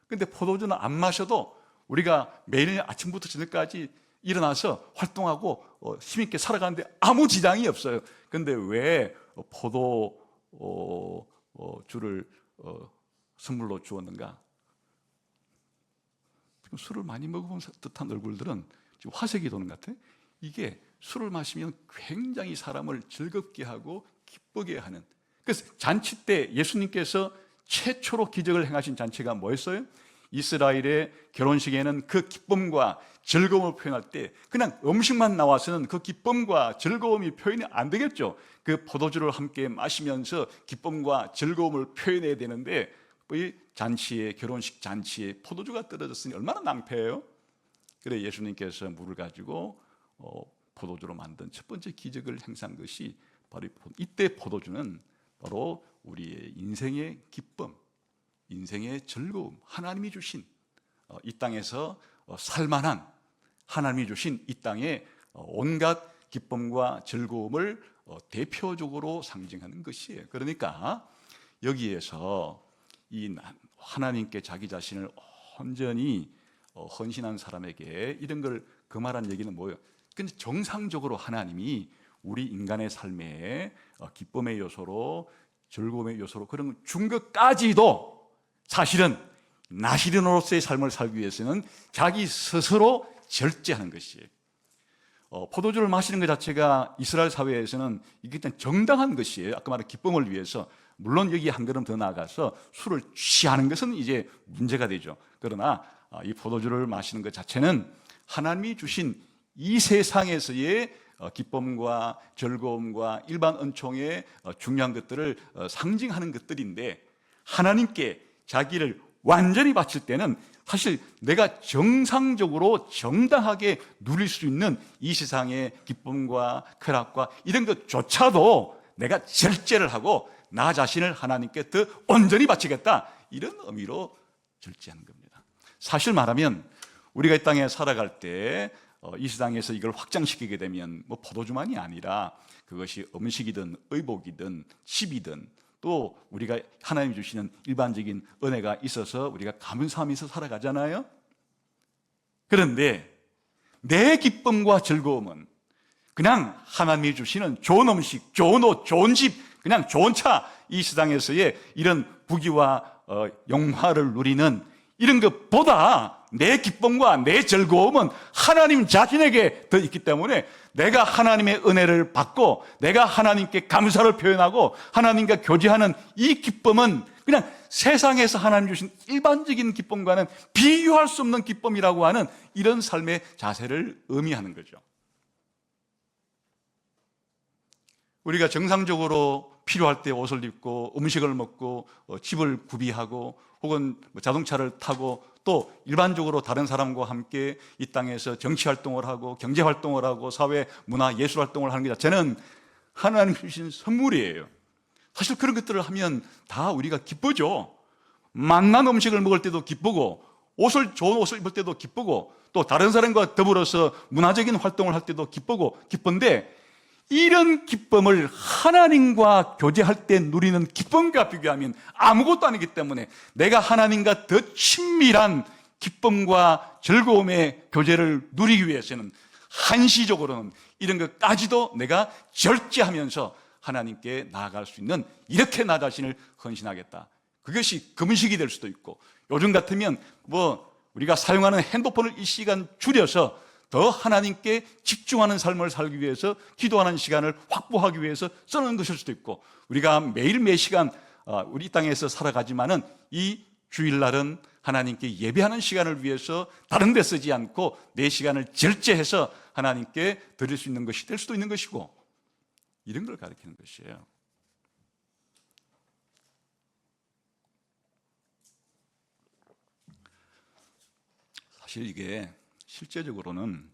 그런데 포도주는 안 마셔도 우리가 매일 아침부터 저녁까지 일어나서 활동하고 힘있게 살아가는데 아무 지장이 없어요. 그런데 왜 포도주를 선물로 주었는가? 지금 술을 많이 먹어본 듯한 얼굴들은 지금 화색이 도는 것 같아요. 이게 술을 마시면 굉장히 사람을 즐겁게 하고 기쁘게 하는. 그래서 잔치 때 예수님께서 최초로 기적을 행하신 잔치가 뭐였어요? 이스라엘의 결혼식에는 그 기쁨과 즐거움을 표현할 때 그냥 음식만 나와서는 그 기쁨과 즐거움이 표현이 안 되겠죠. 그 포도주를 함께 마시면서 기쁨과 즐거움을 표현해야 되는데 이 잔치에, 결혼식 잔치에 포도주가 떨어졌으니 얼마나 낭패예요. 그래 예수님께서 물을 가지고 포도주로 만든 첫 번째 기적을 행사한 것이 바로 이때 포도주는 바로 우리의 인생의 기쁨, 인생의 즐거움, 하나님이 주신 이 땅에서 살만한 하나님이 주신 이 땅의 온갖 기쁨과 즐거움을 대표적으로 상징하는 것이에요. 그러니까 여기에서 이 하나님께 자기 자신을 온전히 헌신한 사람에게 이런 걸 그 말한 얘기는 뭐예요? 근데 정상적으로 하나님이 우리 인간의 삶에 기쁨의 요소로, 즐거움의 요소로 그런 준 것까지도 사실은 나시린으로서의 삶을 살기 위해서는 자기 스스로 절제하는 것이에요. 포도주를 마시는 것 자체가 이스라엘 사회에서는 이게 일단 정당한 것이에요. 아까 말한 기쁨을 위해서. 물론 여기 한 걸음 더 나아가서 술을 취하는 것은 이제 문제가 되죠. 그러나 이 포도주를 마시는 것 자체는 하나님이 주신 이 세상에서의 기쁨과 즐거움과 일반 은총의 중요한 것들을 상징하는 것들인데, 하나님께 자기를 완전히 바칠 때는 사실 내가 정상적으로 정당하게 누릴 수 있는 이 세상의 기쁨과 쾌락과 이런 것조차도 내가 절제를 하고 나 자신을 하나님께 더 온전히 바치겠다, 이런 의미로 절제하는 겁니다. 사실 말하면 우리가 이 땅에 살아갈 때 이 세상에서 이걸 확장시키게 되면 뭐 포도주만이 아니라 그것이 음식이든 의복이든 집이든 또 우리가 하나님이 주시는 일반적인 은혜가 있어서 우리가 감사하면서 살아가잖아요. 그런데 내 기쁨과 즐거움은 그냥 하나님이 주시는 좋은 음식, 좋은 옷, 좋은 집, 그냥 좋은 차, 이 세상에서의 이런 부귀와 영화를 누리는 이런 것보다 내 기쁨과 내 즐거움은 하나님 자신에게 더 있기 때문에 내가 하나님의 은혜를 받고 내가 하나님께 감사를 표현하고 하나님과 교제하는 이 기쁨은 그냥 세상에서 하나님 주신 일반적인 기쁨과는 비교할 수 없는 기쁨이라고 하는 이런 삶의 자세를 의미하는 거죠. 우리가 정상적으로 필요할 때 옷을 입고 음식을 먹고 집을 구비하고 혹은 자동차를 타고 또 일반적으로 다른 사람과 함께 이 땅에서 정치활동을 하고 경제활동을 하고 사회, 문화, 예술활동을 하는 게 자체는 하나님 주신 선물이에요. 사실 그런 것들을 하면 다 우리가 기쁘죠. 맛난 음식을 먹을 때도 기쁘고 좋은 옷을 입을 때도 기쁘고 또 다른 사람과 더불어서 문화적인 활동을 할 때도 기쁜데 이런 기쁨을 하나님과 교제할 때 누리는 기쁨과 비교하면 아무것도 아니기 때문에 내가 하나님과 더 친밀한 기쁨과 즐거움의 교제를 누리기 위해서는 한시적으로는 이런 것까지도 내가 절제하면서 하나님께 나아갈 수 있는 이렇게 나 자신을 헌신하겠다. 그것이 금식이 될 수도 있고 요즘 같으면 우리가 사용하는 핸드폰을 이 시간 줄여서 더 하나님께 집중하는 삶을 살기 위해서 기도하는 시간을 확보하기 위해서 쓰는 것일 수도 있고 우리가 매일 매 시간 우리 땅에서 살아가지만은 이 주일날은 하나님께 예배하는 시간을 위해서 다른 데 쓰지 않고 내 시간을 절제해서 하나님께 드릴 수 있는 것이 될 수도 있는 것이고 이런 걸 가리키는 것이에요. 사실 이게 실제적으로는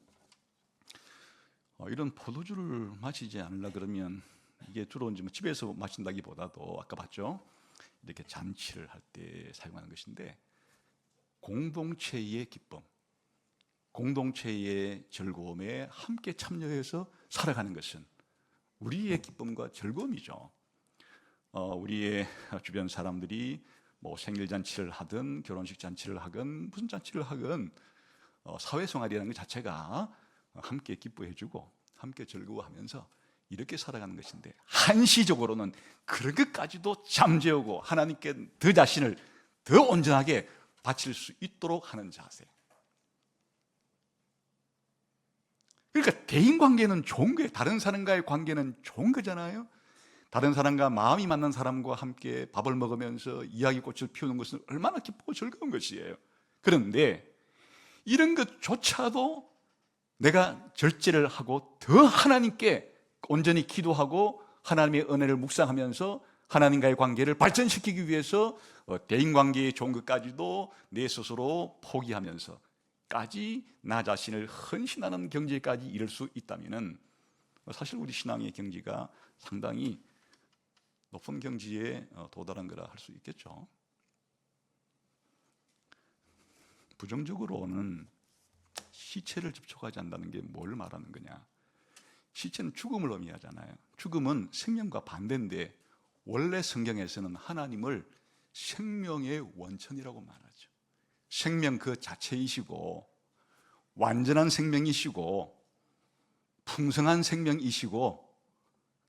이런 포도주를 마시지 않으려 그러면 이게 주로 이제 집에서 마신다기보다도 아까 봤죠? 이렇게 잔치를 할 때 사용하는 것인데 공동체의 기쁨, 공동체의 즐거움에 함께 참여해서 살아가는 것은 우리의 기쁨과 즐거움이죠. 우리의 주변 사람들이 생일 잔치를 하든 결혼식 잔치를 하든 무슨 잔치를 하든 사회생활이라는 것 자체가 함께 기뻐해주고 함께 즐거워하면서 이렇게 살아가는 것인데 한시적으로는 그런 것까지도 잠재우고 하나님께 더 자신을 더 온전하게 바칠 수 있도록 하는 자세. 그러니까 대인관계는 좋은 거예요. 다른 사람과의 관계는 좋은 거잖아요. 다른 사람과 마음이 맞는 사람과 함께 밥을 먹으면서 이야기꽃을 피우는 것은 얼마나 기쁘고 즐거운 것이에요. 그런데 이런 것조차도 내가 절제를 하고 더 하나님께 온전히 기도하고 하나님의 은혜를 묵상하면서 하나님과의 관계를 발전시키기 위해서 대인관계에 좋은 것까지도 내 스스로 포기하면서까지 나 자신을 헌신하는 경지까지 이를 수 있다면 사실 우리 신앙의 경지가 상당히 높은 경지에 도달한 거라 할 수 있겠죠. 부정적으로는 시체를 접촉하지 않는다는 게 뭘 말하는 거냐? 시체는 죽음을 의미하잖아요. 죽음은 생명과 반대인데 원래 성경에서는 하나님을 생명의 원천이라고 말하죠. 생명 그 자체이시고 완전한 생명이시고 풍성한 생명이시고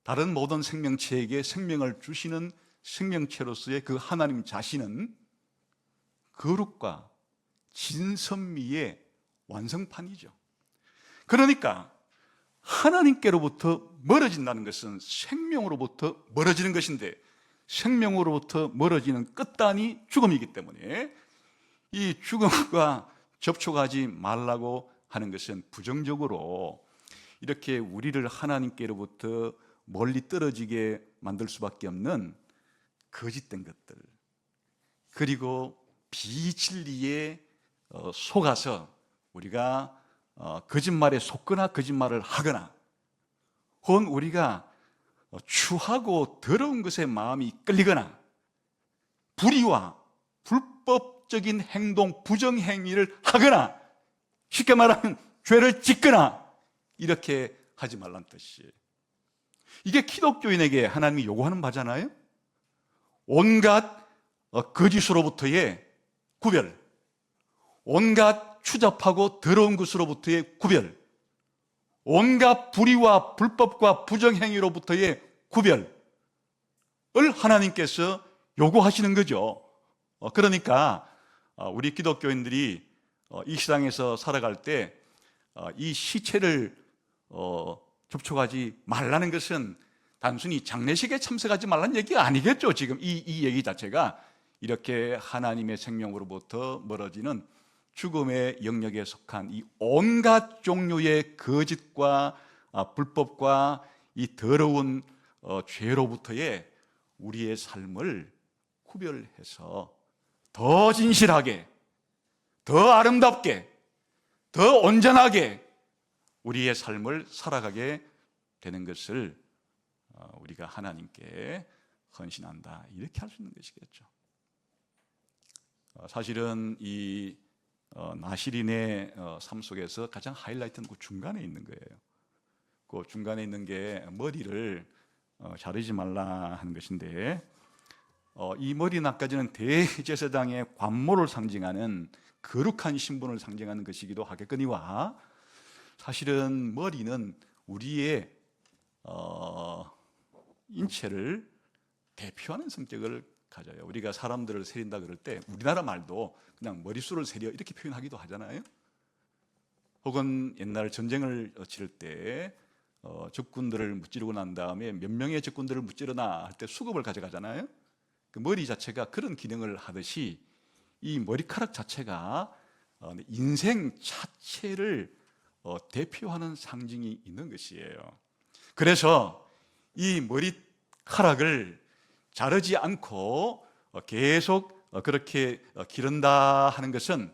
다른 모든 생명체에게 생명을 주시는 생명체로서의 그 하나님 자신은 거룩과 진선미의 완성판이죠. 그러니까 하나님께로부터 멀어진다는 것은 생명으로부터 멀어지는 것인데 생명으로부터 멀어지는 끝단이 죽음이기 때문에 이 죽음과 접촉하지 말라고 하는 것은 부정적으로 이렇게 우리를 하나님께로부터 멀리 떨어지게 만들 수밖에 없는 거짓된 것들 그리고 비진리에 속아서 우리가 거짓말에 속거나 거짓말을 하거나 혹은 우리가 추하고 더러운 것에 마음이 끌리거나 불의와 불법적인 행동, 부정행위를 하거나 쉽게 말하면 죄를 짓거나 이렇게 하지 말란 뜻이에요. 이게 기독교인에게 하나님이 요구하는 바잖아요. 온갖 거짓으로부터의 구별, 온갖 추잡하고 더러운 것으로부터의 구별, 온갖 불의와 불법과 부정행위로부터의 구별을 하나님께서 요구하시는 거죠. 그러니까 우리 기독교인들이 이 세상에서 살아갈 때 이 시체를 접촉하지 말라는 것은 단순히 장례식에 참석하지 말라는 얘기가 아니겠죠. 지금 이 얘기 자체가 이렇게 하나님의 생명으로부터 멀어지는 죽음의 영역에 속한 이 온갖 종류의 거짓과 불법과 이 더러운 죄로부터의 우리의 삶을 구별해서 더 진실하게, 더 아름답게, 더 온전하게 우리의 삶을 살아가게 되는 것을 우리가 하나님께 헌신한다, 이렇게 할 수 있는 것이겠죠. 사실은 이 나시린의 삶 속에서 가장 하이라이트는 그 중간에 있는 거예요. 그 중간에 있는 게 머리를 자르지 말라 하는 것인데, 이 머리나까지는 대제사장의 관모를 상징하는 거룩한 신분을 상징하는 것이기도 하겠거니와, 사실은 머리는 우리의 인체를 대표하는 성격을 가져요. 우리가 사람들을 세린다 그럴 때 우리나라 말도 그냥 머릿수를 세려 이렇게 표현하기도 하잖아요. 혹은 옛날 전쟁을 치를 때 적군들을 무찌르고 난 다음에 몇 명의 적군들을 무찌르나 할 때 수급을 가져가잖아요. 그 머리 자체가 그런 기능을 하듯이 이 머리카락 자체가 인생 자체를 대표하는 상징이 있는 것이에요. 그래서 이 머리카락을 자르지 않고 계속 그렇게 기른다 하는 것은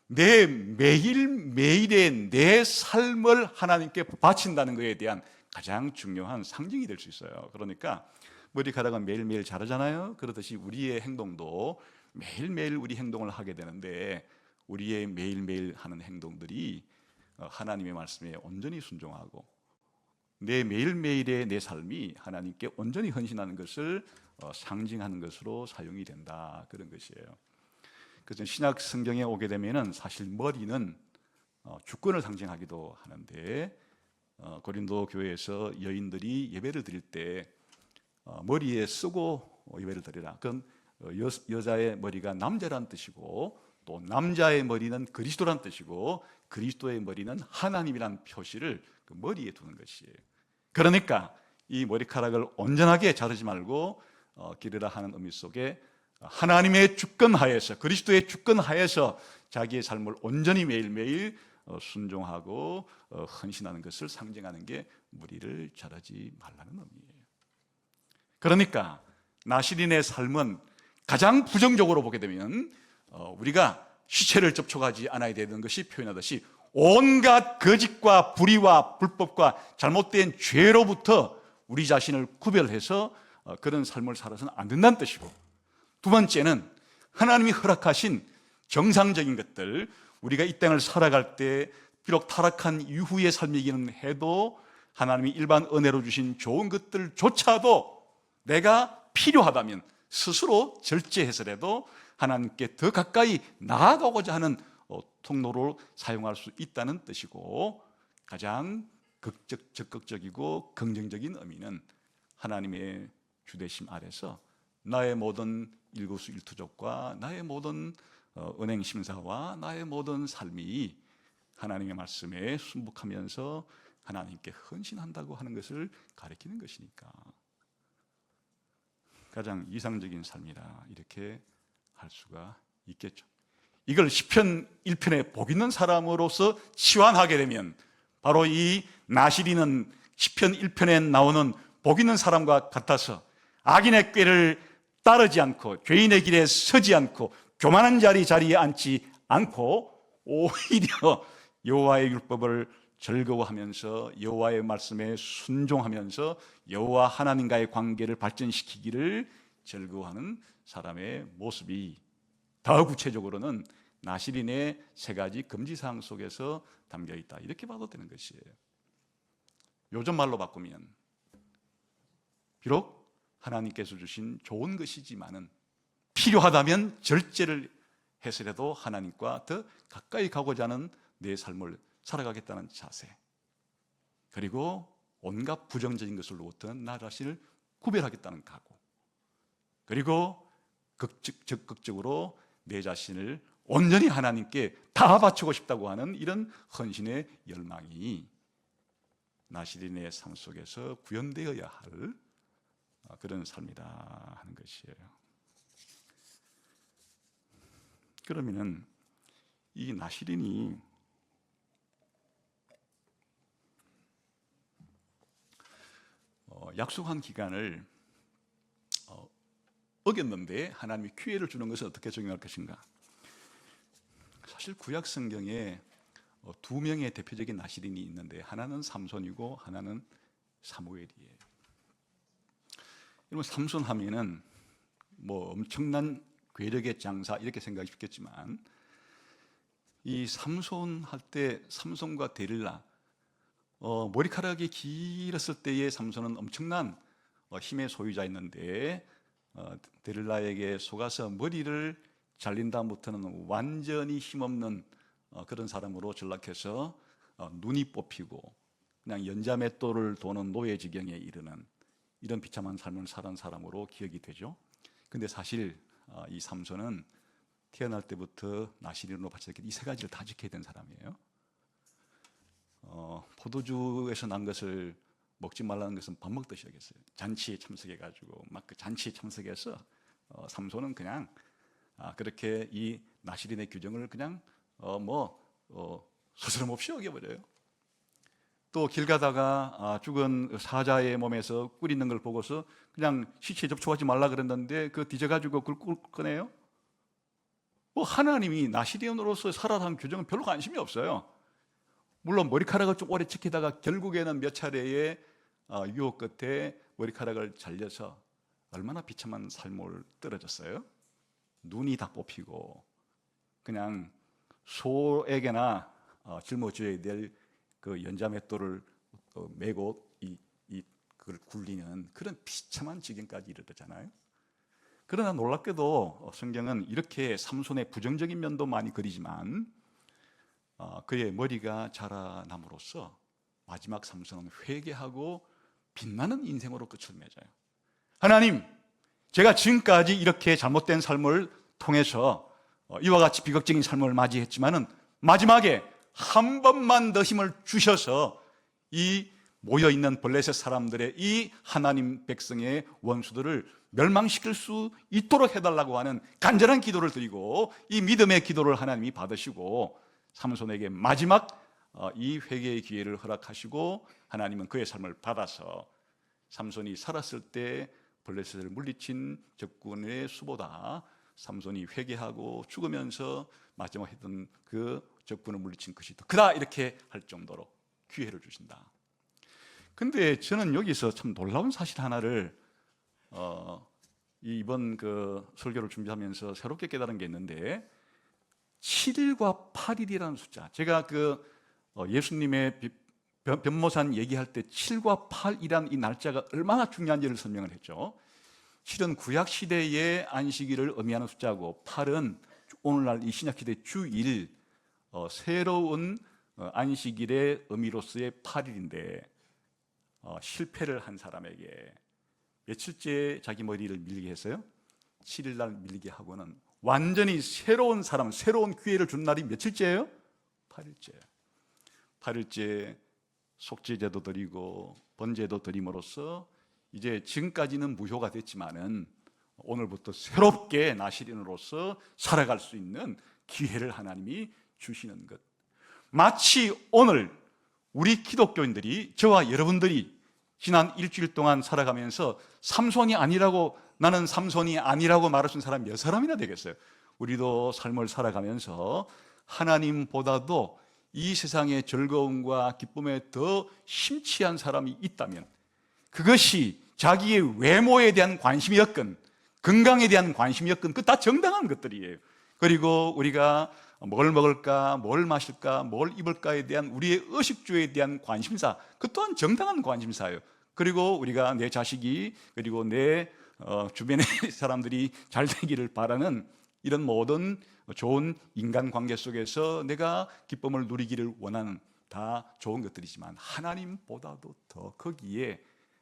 내 매일매일의 내 삶을 하나님께 바친다는 것에 대한 가장 중요한 상징이 될 수 있어요. 그러니까 머리카락은 매일매일 자르잖아요. 그렇듯이 우리의 행동도 매일매일 우리 행동을 하게 되는데, 우리의 매일매일 하는 행동들이 하나님의 말씀에 온전히 순종하고 내 매일매일의 내 삶이 하나님께 온전히 헌신하는 것을 상징하는 것으로 사용이 된다, 그런 것이에요. 그래서 신약 성경에 오게 되면은 사실 머리는 주권을 상징하기도 하는데, 고린도 교회에서 여인들이 예배를 드릴 때 머리에 쓰고 예배를 드리라. 그건 여자의 머리가 남자란 뜻이고, 또 남자의 머리는 그리스도란 뜻이고, 그리스도의 머리는 하나님이란 표시를 그 머리에 두는 것이에요. 그러니까 이 머리카락을 온전하게 자르지 말고 기르라 하는 의미 속에 하나님의 주권 하에서, 그리스도의 주권 하에서 자기의 삶을 온전히 매일매일 순종하고 헌신하는 것을 상징하는 게 머리를 자르지 말라는 의미예요. 그러니까 나시린의 삶은 가장 부정적으로 보게 되면 우리가 시체를 접촉하지 않아야 되는 것이 표현하듯이 온갖 거짓과 불의와 불법과 잘못된 죄로부터 우리 자신을 구별해서 그런 삶을 살아서는 안 된다는 뜻이고, 두 번째는 하나님이 허락하신 정상적인 것들, 우리가 이 땅을 살아갈 때 비록 타락한 이후의 삶이기는 해도 하나님이 일반 은혜로 주신 좋은 것들조차도 내가 필요하다면 스스로 절제해서라도 하나님께 더 가까이 나아가고자 하는 통로로 사용할 수 있다는 뜻이고, 가장 적극적이고 긍정적인 의미는 하나님의 주대심 아래서 나의 모든 일거수일투족과 나의 모든 은행심사와 나의 모든 삶이 하나님의 말씀에 순복하면서 하나님께 헌신한다고 하는 것을 가리키는 것이니까 가장 이상적인 삶이라 이렇게 할 수가 있겠죠. 이걸 시편 1편에 복 있는 사람으로서 치환하게 되면 바로 이 나시린은 시편 1편에 나오는 복 있는 사람과 같아서 악인의 꾀를 따르지 않고 죄인의 길에 서지 않고 교만한 자리에 앉지 않고 오히려 여호와의 율법을 즐거워하면서 여호와의 말씀에 순종하면서 여호와 하나님과의 관계를 발전시키기를 즐거워하는 사람의 모습이 더 구체적으로는 나시린의 세 가지 금지사항 속에서 담겨 있다, 이렇게 봐도 되는 것이에요. 요즘 말로 바꾸면 비록 하나님께서 주신 좋은 것이지만은 필요하다면 절제를 해서라도 하나님과 더 가까이 가고자 하는 내 삶을 살아가겠다는 자세, 그리고 온갖 부정적인 것으로부터 나 자신을 구별하겠다는 각오, 그리고 적극적으로 내 자신을 온전히 하나님께 다 바치고 싶다고 하는 이런 헌신의 열망이 나시린의 삶 속에서 구현되어야 할 그런 삶이다 하는 것이에요. 그러면은 이 나시린이 약속한 기간을 어겼는데 하나님이 기회를 주는 것을 어떻게 적용할 것인가? 사실 구약 성경에 두 명의 대표적인 나시린이 있는데 하나는 삼손이고 하나는 사무엘이에요. 여러분, 삼손 하면은 뭐 엄청난 괴력의 장사 이렇게 생각이 쉽겠지만, 이 삼손 할 때 삼손과 데릴라, 머리카락이 길었을 때의 삼손은 엄청난 힘의 소유자였는데 데릴라에게 속아서 머리를 잘린 다음부터는 완전히 힘없는 그런 사람으로 전락해서 눈이 뽑히고 그냥 연자맷돌을 도는 노예 지경에 이르는 이런 비참한 삶을 살은 사람으로 기억이 되죠. 근데 사실 이 삼손은 태어날 때부터 나시린으로 바쳤기 이 세 가지를 다 지켜야 되는 사람이에요. 포도주에서 난 것을 먹지 말라는 것은 밥 먹듯이 여겼어요. 잔치에 참석해가지고 막 그 잔치에 참석해서 삼손은 그냥 그렇게 이 나시린의 규정을 그냥 스스럼없이 어겨버려요. 또 길 가다가 죽은 사자의 몸에서 꿀 있는 걸 보고서 그냥 시체에 접촉하지 말라 그랬는데 그 뒤져가지고 그걸 꺼내요. 하나님이 나시린으로서 살아가는 규정은 별로 관심이 없어요. 물론 머리카락을 좀 오래 지키다가 결국에는 몇 차례의 유혹 끝에 머리카락을 잘려서 얼마나 비참한 삶을 떨어졌어요. 눈이 다 뽑히고 그냥 소에게나 짊어져야 될 그 연자맷돌을 메고 그걸 굴리는 그런 비참한 지경까지 이르렀잖아요. 그러나 놀랍게도 성경은 이렇게 삼손의 부정적인 면도 많이 그리지만 그의 머리가 자라남으로써 마지막 삼손은 회개하고 빛나는 인생으로 끝을 맺어요. 하나님, 제가 지금까지 이렇게 잘못된 삶을 통해서 이와 같이 비극적인 삶을 맞이했지만은 마지막에 한 번만 더 힘을 주셔서 이 모여있는 블레셋 사람들의 이 하나님 백성의 원수들을 멸망시킬 수 있도록 해달라고 하는 간절한 기도를 드리고 이 믿음의 기도를 하나님이 받으시고 삼손에게 마지막 이 회개의 기회를 허락하시고 하나님은 그의 삶을 받아서 삼손이 살았을 때 블레셋을 물리친 적군의 수보다 삼손이 회개하고 죽으면서 마지막 했던 그 적군을 물리친 것이 더 크다, 이렇게 할 정도로 기회를 주신다. 근데 저는 여기서 참 놀라운 사실 하나를 이번 그 설교를 준비하면서 새롭게 깨달은 게 있는데 7일과 8일이라는 숫자, 제가 그 예수님의 변모산 얘기할 때 7과 8이라는 이 날짜가 얼마나 중요한지를 설명을 했죠. 7은 구약시대의 안식일을 의미하는 숫자고 8은 오늘날 이 신약시대 주일 새로운 안식일의 의미로서의 8일인데 실패를 한 사람에게 며칠째 자기 머리를 밀게 했어요? 7일날 밀게 하고는 완전히 새로운 사람, 새로운 기회를 준 날이 며칠째예요? 8일째. 8일째 속죄제도 드리고 번제도 드림으로써 이제 지금까지는 무효가 됐지만은 오늘부터 새롭게 나시린으로서 살아갈 수 있는 기회를 하나님이 주시는 것. 마치 오늘 우리 기독교인들이, 저와 여러분들이 지난 일주일 동안 살아가면서 삼손이 아니라고, 나는 삼손이 아니라고 말하신 사람 몇 사람이나 되겠어요? 우리도 삶을 살아가면서 하나님보다도 이 세상의 즐거움과 기쁨에 더 심취한 사람이 있다면 그것이 자기의 외모에 대한 관심이었건 건강에 대한 관심이었건 그 다 정당한 것들이에요. 그리고 우리가 뭘 먹을까, 뭘 마실까, 뭘 입을까에 대한 우리의 의식주에 대한 관심사, 그 또한 정당한 관심사예요. 그리고 우리가 내 자식이, 그리고 내 주변의 사람들이 잘 되기를 바라는 이런 모든 좋은 인간관계 속에서 내가 기쁨을 누리기를 원하는, 다 좋은 것들이지만 하나님보다도 더 거기에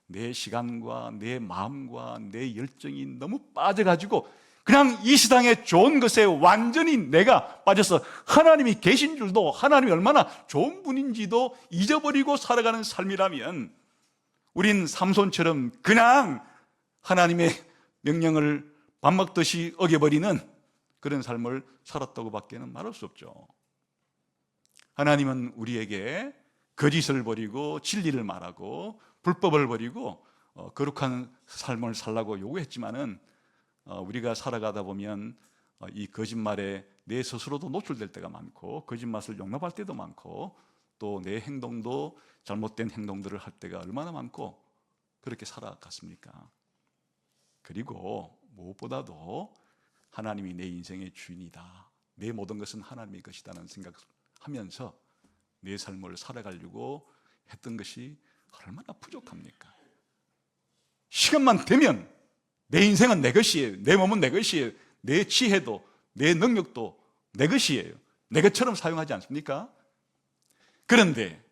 내 시간과 내 마음과 내 열정이 너무 빠져가지고 그냥 이 세상의 좋은 것에 완전히 내가 빠져서 하나님이 계신 줄도, 하나님이 얼마나 좋은 분인지도 잊어버리고 살아가는 삶이라면 우린 삼손처럼 그냥 하나님의 명령을 밥 먹듯이 어겨버리는 그런 삶을 살았다고 밖에는 말할 수 없죠. 하나님은 우리에게 거짓을 버리고 진리를 말하고 불법을 버리고 거룩한 삶을 살라고 요구했지만은 우리가 살아가다 보면 이 거짓말에 내 스스로도 노출될 때가 많고, 거짓말을 용납할 때도 많고, 또 내 행동도 잘못된 행동들을 할 때가 얼마나 많고, 그렇게 살아갔습니까? 그리고 무엇보다도 하나님이 내 인생의 주인이다, 내 모든 것은 하나님의 것이라는 생각하면서 내 삶을 살아가려고 했던 것이 얼마나 부족합니까? 시간만 되면 내 인생은 내 것이에요, 내 몸은 내 것이에요, 내 지혜도 내 능력도 내 것이에요, 내 것처럼 사용하지 않습니까? 그런데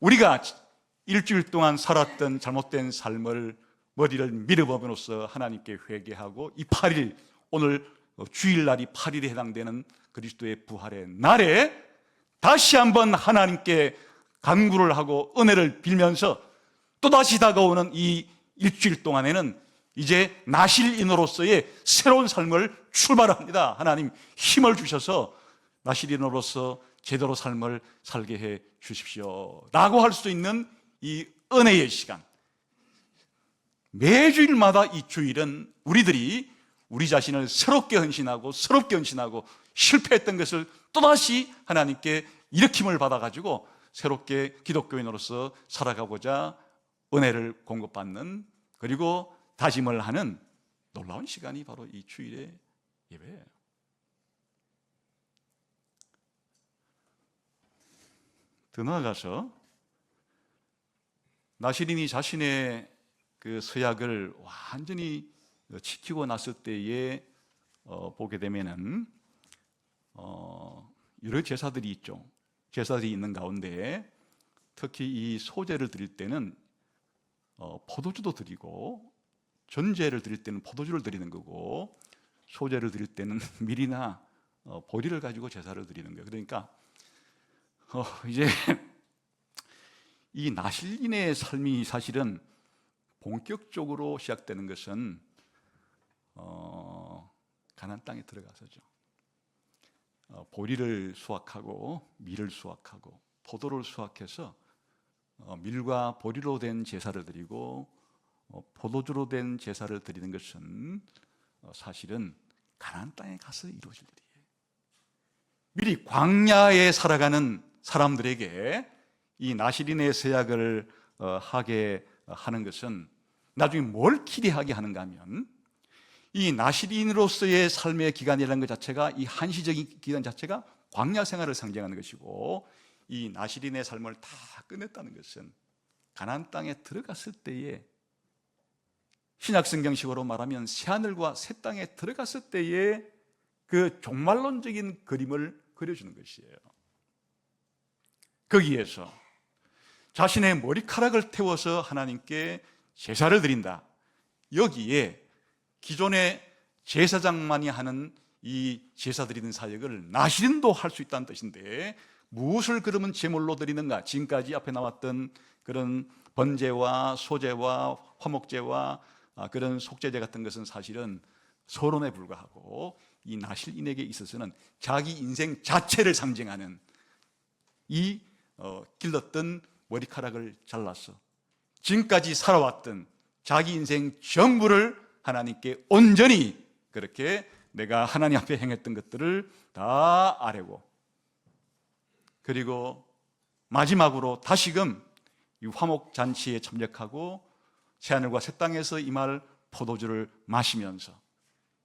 우리가 일주일 동안 살았던 잘못된 삶을 머리를 밀어버림으로써 하나님께 회개하고 이 8일, 오늘 주일날이 8일에 해당되는 그리스도의 부활의 날에 다시 한번 하나님께 간구를 하고 은혜를 빌면서 또다시 다가오는 이 일주일 동안에는 이제 나실인으로서의 새로운 삶을 출발합니다. 하나님 힘을 주셔서 나실인으로서 제대로 삶을 살게 해 주십시오 라고 할 수 있는 이 은혜의 시간, 매주일마다 이 주일은 우리들이 우리 자신을 새롭게 헌신하고 실패했던 것을 또다시 하나님께 일으킴을 받아가지고 새롭게 기독교인으로서 살아가고자 은혜를 공급받는, 그리고 다짐을 하는 놀라운 시간이 바로 이 주일의 예배예요. 더 나아가서 나실인이 자신의 그 서약을 완전히 지키고 났을 때에 보게 되면은 여러 제사들이 있죠. 제사들이 있는 가운데 특히 이 소제를 드릴 때는 포도주도 드리고, 전제를 드릴 때는 포도주를 드리는 거고, 소제를 드릴 때는 밀이나 보리를 가지고 제사를 드리는 거예요. 그러니까 이제 이 나실인의 삶이 사실은 본격적으로 시작되는 것은 가나안 땅에 들어가서죠. 보리를 수확하고 밀을 수확하고 포도를 수확해서 밀과 보리로 된 제사를 드리고 포도주로 된 제사를 드리는 것은 사실은 가나안 땅에 가서 이루어질 일이에요. 미리 광야에 살아가는 사람들에게 이 나실인의 서약을 하게 하는 것은 나중에 뭘 기대하게 하는가 하면, 이 나실인으로서의 삶의 기간이라는 것 자체가, 이 한시적인 기간 자체가 광야 생활을 상징하는 것이고, 이 나실인의 삶을 다 끝냈다는 것은 가나안 땅에 들어갔을 때에, 신약성경식으로 말하면 새하늘과 새 땅에 들어갔을 때에 그 종말론적인 그림을 그려주는 것이에요. 거기에서 자신의 머리카락을 태워서 하나님께 제사를 드린다, 여기에 기존의 제사장만이 하는 이 제사 드리는 사역을 나실인도 할 수 있다는 뜻인데, 무엇을 그러면 제물로 드리는가? 지금까지 앞에 나왔던 그런 번제와 소제와 화목제와 그런 속제제 같은 것은 사실은 서론에 불과하고, 이 나실인에게 있어서는 자기 인생 자체를 상징하는, 이 길렀던 머리카락을 잘라서 지금까지 살아왔던 자기 인생 전부를 하나님께 온전히, 그렇게 내가 하나님 앞에 행했던 것들을 다 아뢰고, 그리고 마지막으로 다시금 이 화목잔치에 참여하고 새하늘과 새 땅에서 임할 포도주를 마시면서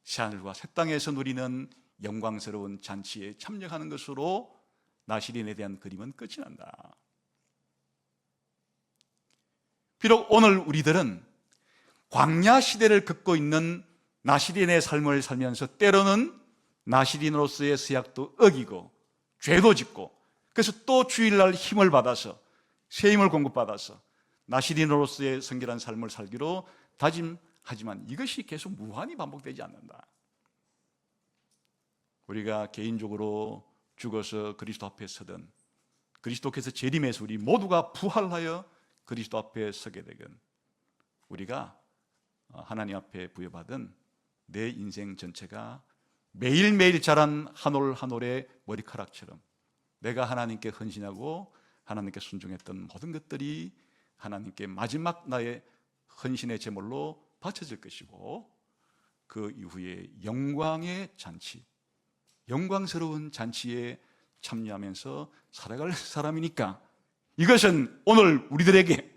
새하늘과 새 땅에서 누리는 영광스러운 잔치에 참여하는 것으로 나시린에 대한 그림은 끝이 난다. 비록 오늘 우리들은 광야 시대를 겪고 있는 나시린의 삶을 살면서 때로는 나시린으로서의 서약도 어기고 죄도 짓고, 그래서 또 주일날 힘을 받아서 새 힘을 공급받아서 나시린으로서의 성결한 삶을 살기로 다짐하지만 이것이 계속 무한히 반복되지 않는다. 우리가 개인적으로 죽어서 그리스도 앞에 서든 그리스도께서 재림해서 우리 모두가 부활하여 그리스도 앞에 서게 되건 우리가 하나님 앞에 부여받은 내 인생 전체가 매일매일 자란 한 올 한 올의 머리카락처럼 내가 하나님께 헌신하고 하나님께 순종했던 모든 것들이 하나님께 마지막 나의 헌신의 제물로 바쳐질 것이고, 그 이후에 영광의 잔치, 영광스러운 잔치에 참여하면서 살아갈 사람이니까, 이것은 오늘 우리들에게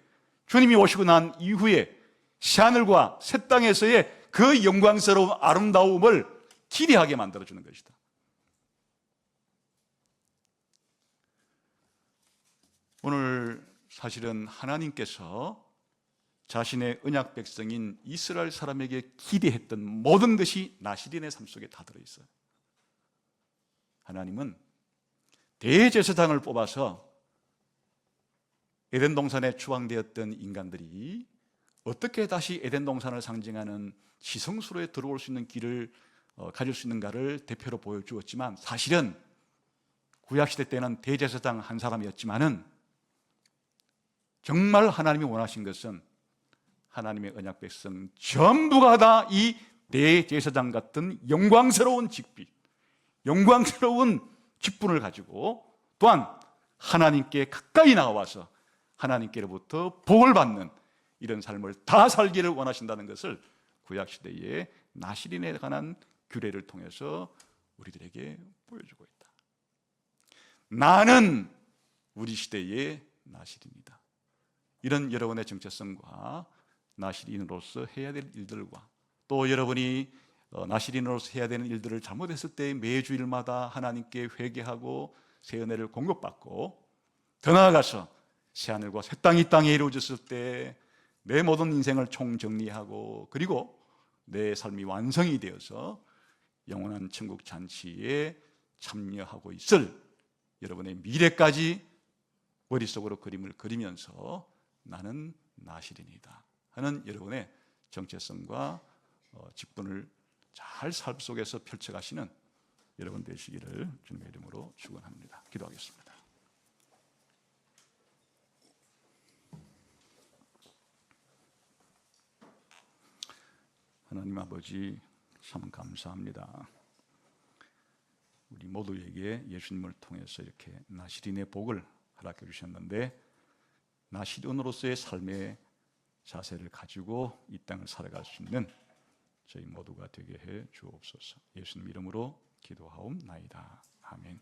주님이 오시고 난 이후에 새하늘과 새 땅에서의 그 영광스러운 아름다움을 기대하게 만들어주는 것이다. 오늘 사실은 하나님께서 자신의 언약 백성인 이스라엘 사람에게 기대했던 모든 것이 나시린의 삶 속에 다 들어있어요. 하나님은 대제사장을 뽑아서 에덴 동산에 추방되었던 인간들이 어떻게 다시 에덴 동산을 상징하는 지성소로에 들어올 수 있는 길을 가질 수 있는가를 대표로 보여주었지만, 사실은 구약시대 때는 대제사장 한 사람이었지만은 정말 하나님이 원하신 것은 하나님의 언약 백성 전부가 다 이 대제사장 같은 영광스러운 직비, 영광스러운 직분을 가지고 또한 하나님께 가까이 나와서 하나님께로부터 복을 받는 이런 삶을 다 살기를 원하신다는 것을 구약시대의 나시린에 관한 규례를 통해서 우리들에게 보여주고 있다. 나는 우리 시대의 나시린이다. 이런 여러분의 정체성과 나시린으로서 해야 될 일들과, 또 여러분이 나시린으로서 해야 되는 일들을 잘못했을 때 매주일마다 하나님께 회개하고 새 은혜를 공급받고, 더 나아가서 새하늘과 새 땅이 이 땅에 이루어졌을 때 내 모든 인생을 총정리하고 그리고 내 삶이 완성이 되어서 영원한 천국 잔치에 참여하고 있을 여러분의 미래까지 머릿속으로 그림을 그리면서 나는 나시린이다 하는 여러분의 정체성과 직분을 잘 삶 속에서 펼쳐가시는 여러분 되시기를 주님의 이름으로 축원합니다. 기도하겠습니다. 하나님 아버지, 참 감사합니다. 우리 모두에게 예수님을 통해서 이렇게 나시린의 복을 허락해 주셨는데, 나시린으로서의 삶의 자세를 가지고 이 땅을 살아갈 수 있는 저희 모두가 되게 해 주옵소서. 예수님 이름으로 기도하옵나이다. 아멘.